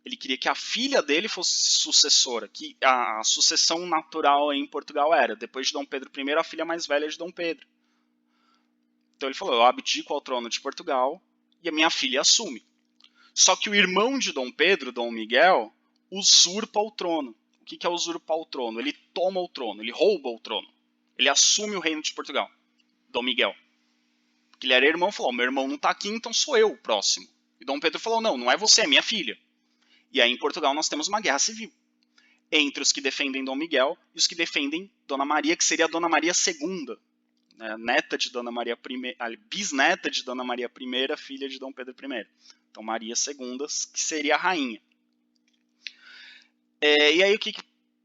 Ele queria que a filha dele fosse sucessora, que a sucessão natural em Portugal era, depois de Dom Pedro I, a filha mais velha de Dom Pedro. Então ele falou, eu abdico ao trono de Portugal e a minha filha assume. Só que o irmão de Dom Pedro, Dom Miguel, usurpa o trono. O que é usurpar o trono? Ele toma o trono, ele rouba o trono. Ele assume o reino de Portugal, Dom Miguel. Porque ele era irmão, falou, meu irmão não está aqui, então sou eu o próximo. E Dom Pedro falou, não é você, é minha filha. E aí em Portugal nós temos uma guerra civil entre os que defendem Dom Miguel e os que defendem Dona Maria, que seria a Dona Maria II. né, neta de Dona Maria I, bisneta de Dona Maria I, filha de Dom Pedro I. Então Maria II, que seria a rainha. E aí o que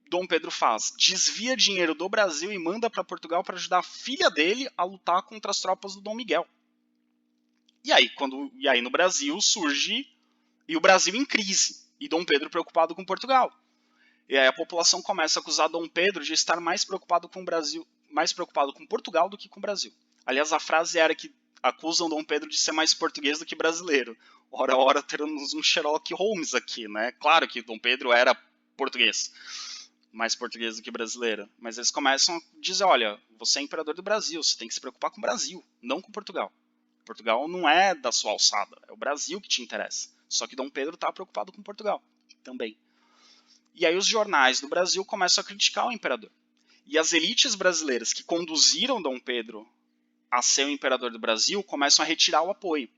Dom Pedro faz? Desvia dinheiro do Brasil e manda para Portugal para ajudar a filha dele a lutar contra as tropas do Dom Miguel. E aí no Brasil surge, e o Brasil em crise, e Dom Pedro preocupado com Portugal. E aí a população começa a acusar Dom Pedro de estar mais preocupado com o Brasil, mais preocupado com Portugal do que com o Brasil. Aliás, a frase era que acusam Dom Pedro de ser mais português do que brasileiro. Ora, teremos um Sherlock Holmes aqui, né? Claro que Dom Pedro era português, mais português do que brasileiro. Mas eles começam a dizer, olha, você é imperador do Brasil, você tem que se preocupar com o Brasil, não com Portugal. Portugal não é da sua alçada, é o Brasil que te interessa. Só que Dom Pedro está preocupado com Portugal também. E aí os jornais do Brasil começam a criticar o imperador. E as elites brasileiras que conduziram Dom Pedro a ser o imperador do Brasil começam a retirar o apoio.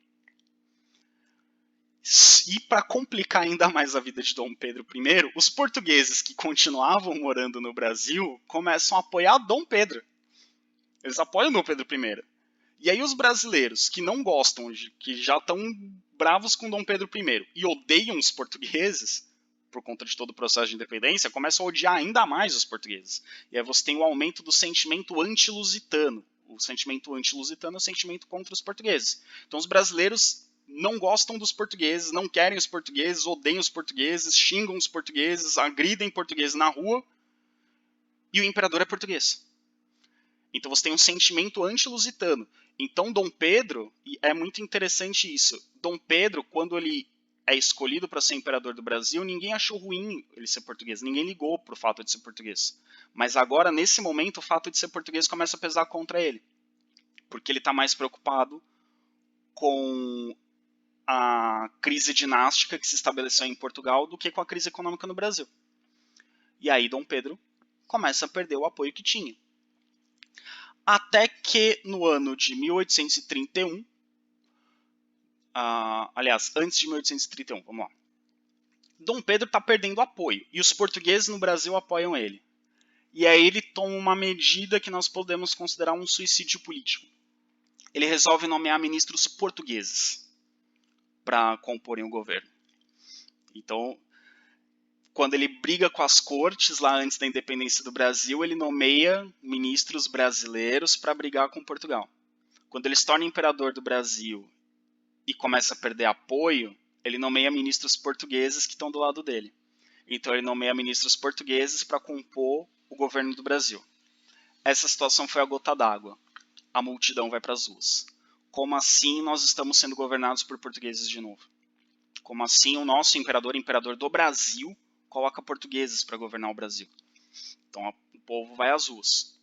E para complicar ainda mais a vida de Dom Pedro I, os portugueses que continuavam morando no Brasil começam a apoiar Dom Pedro. Eles apoiam Dom Pedro I. E aí os brasileiros que não gostam, que já estão bravos com Dom Pedro I e odeiam os portugueses, por conta de todo o processo de independência, começam a odiar ainda mais os portugueses. E aí você tem o aumento do sentimento anti-lusitano. O sentimento anti-lusitano é o sentimento contra os portugueses. Então os brasileiros não gostam dos portugueses, não querem os portugueses, odeiam os portugueses, xingam os portugueses, agridem portugueses na rua, e o imperador é português. Então você tem um sentimento anti-lusitano. Então Dom Pedro, e é muito interessante isso, Dom Pedro, quando ele é escolhido para ser imperador do Brasil, ninguém achou ruim ele ser português, ninguém ligou para o fato de ser português. Mas agora, nesse momento, o fato de ser português começa a pesar contra ele, porque ele está mais preocupado com a crise dinástica que se estabeleceu em Portugal do que com a crise econômica no Brasil. E aí Dom Pedro começa a perder o apoio que tinha. Até que no ano de 1831, aliás, antes de 1831, vamos lá. Dom Pedro está perdendo apoio e os portugueses no Brasil apoiam ele. E aí ele toma uma medida que nós podemos considerar um suicídio político. Ele resolve nomear ministros portugueses para comporem o governo. Então, quando ele briga com as cortes lá antes da independência do Brasil, ele nomeia ministros brasileiros para brigar com Portugal. Quando ele se torna imperador do Brasil e começa a perder apoio, ele nomeia ministros portugueses que estão do lado dele. Então ele nomeia ministros portugueses para compor o governo do Brasil. Essa situação foi a gota d'água. A multidão vai para as ruas. Como assim nós estamos sendo governados por portugueses de novo? Como assim o nosso imperador do Brasil, coloca portugueses para governar o Brasil? Então o povo vai às ruas.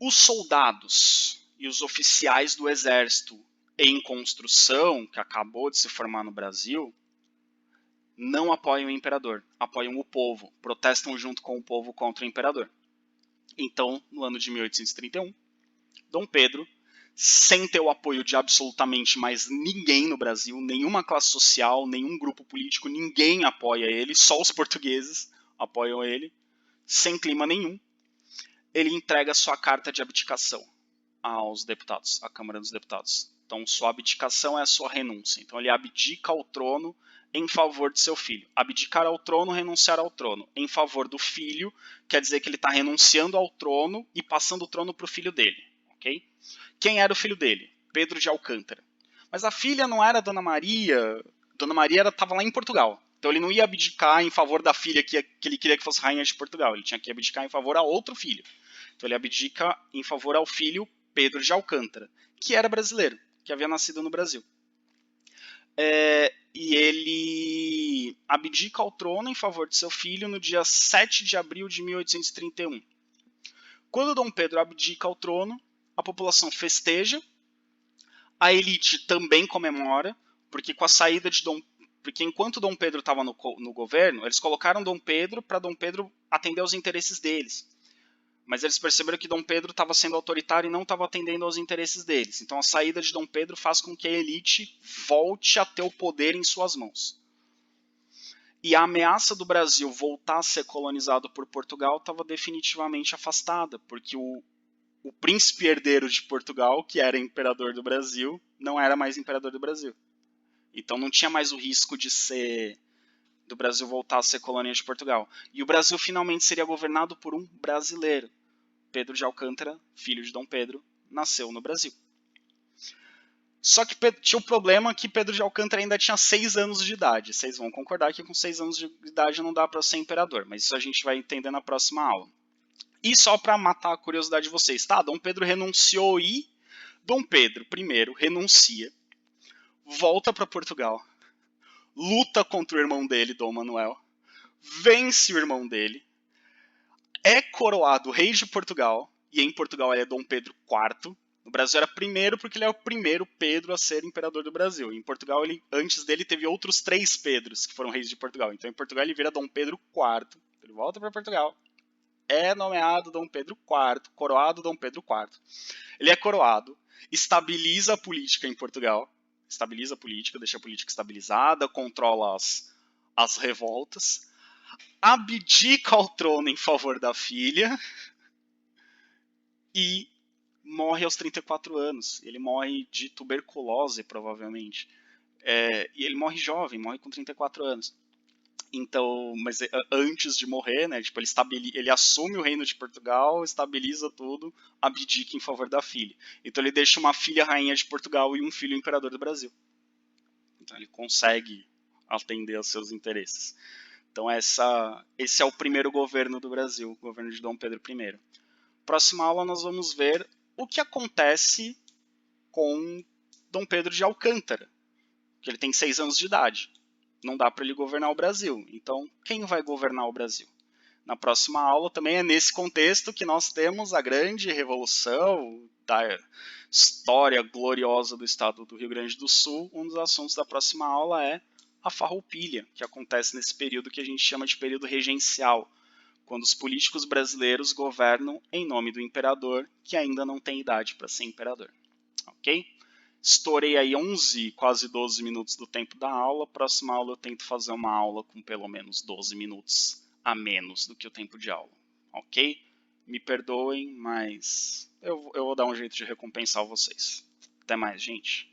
Os soldados e os oficiais do exército em construção, que acabou de se formar no Brasil, não apoiam o imperador, apoiam o povo, protestam junto com o povo contra o imperador. Então, no ano de 1831, Dom Pedro, sem ter o apoio de absolutamente mais ninguém no Brasil, nenhuma classe social, nenhum grupo político, ninguém apoia ele, só os portugueses apoiam ele, sem clima nenhum, ele entrega sua carta de abdicação aos deputados, à Câmara dos Deputados. Então, sua abdicação é a sua renúncia. Então, ele abdica ao trono em favor de seu filho. Abdicar ao trono, renunciar ao trono. Em favor do filho, quer dizer que ele está renunciando ao trono e passando o trono para o filho dele. Okay? Quem era o filho dele? Pedro de Alcântara. Mas a filha não era Dona Maria. Dona Maria estava lá em Portugal. Então ele não ia abdicar em favor da filha que ele queria que fosse rainha de Portugal. Ele tinha que abdicar em favor a outro filho. Então ele abdica em favor ao filho Pedro de Alcântara, que era brasileiro, que havia nascido no Brasil. E ele abdica ao trono em favor de seu filho no dia 7 de abril de 1831. Quando Dom Pedro abdica ao trono, a população festeja, a elite também comemora, porque com a saída de porque enquanto Dom Pedro estava no governo, eles colocaram Dom Pedro para Dom Pedro atender aos interesses deles. Mas eles perceberam que Dom Pedro estava sendo autoritário e não estava atendendo aos interesses deles. Então a saída de Dom Pedro faz com que a elite volte a ter o poder em suas mãos. E a ameaça do Brasil voltar a ser colonizado por Portugal estava definitivamente afastada, porque o príncipe herdeiro de Portugal, que era imperador do Brasil, não era mais imperador do Brasil. Então não tinha mais o risco de ser do Brasil voltar a ser colônia de Portugal. E o Brasil finalmente seria governado por um brasileiro. Pedro de Alcântara, filho de Dom Pedro, nasceu no Brasil. Só que tinha o problema que Pedro de Alcântara ainda tinha 6 anos de idade. Vocês vão concordar que com 6 anos de idade não dá para ser imperador, mas isso a gente vai entender na próxima aula. E só para matar a curiosidade de vocês, tá? Dom Pedro renunciou e Dom Pedro I renuncia, volta para Portugal, luta contra o irmão dele, Dom Manuel, vence o irmão dele, é coroado rei de Portugal, e em Portugal ele é Dom Pedro IV. No Brasil era primeiro porque ele é o primeiro Pedro a ser imperador do Brasil. Em Portugal, antes dele, teve outros 3 Pedros que foram reis de Portugal. Então em Portugal ele vira Dom Pedro IV. Ele volta para Portugal. É nomeado Dom Pedro IV, coroado Dom Pedro IV. Ele é coroado, estabiliza a política em Portugal, estabiliza a política, deixa a política estabilizada, controla as revoltas, abdica ao trono em favor da filha e morre aos 34 anos. Ele morre de tuberculose, provavelmente. E ele morre jovem, morre com 34 anos. Então, mas antes de morrer, né, tipo, ele assume o reino de Portugal, estabiliza tudo, abdica em favor da filha. Então ele deixa uma filha rainha de Portugal e um filho imperador do Brasil. Então ele consegue atender aos seus interesses. Então esse é o primeiro governo do Brasil, o governo de Dom Pedro I. Próxima aula nós vamos ver o que acontece com Dom Pedro de Alcântara, que ele tem 6 anos de idade. Não dá para ele governar o Brasil. Então, quem vai governar o Brasil? Na próxima aula também é nesse contexto que nós temos a grande revolução da história gloriosa do estado do Rio Grande do Sul. Um dos assuntos da próxima aula é a farroupilha, que acontece nesse período que a gente chama de período regencial, quando os políticos brasileiros governam em nome do imperador, que ainda não tem idade para ser imperador. Ok? Estourei aí 11, quase 12 minutos do tempo da aula. Próxima aula eu tento fazer uma aula com pelo menos 12 minutos a menos do que o tempo de aula. Ok? Me perdoem, mas eu vou dar um jeito de recompensar vocês. Até mais, gente.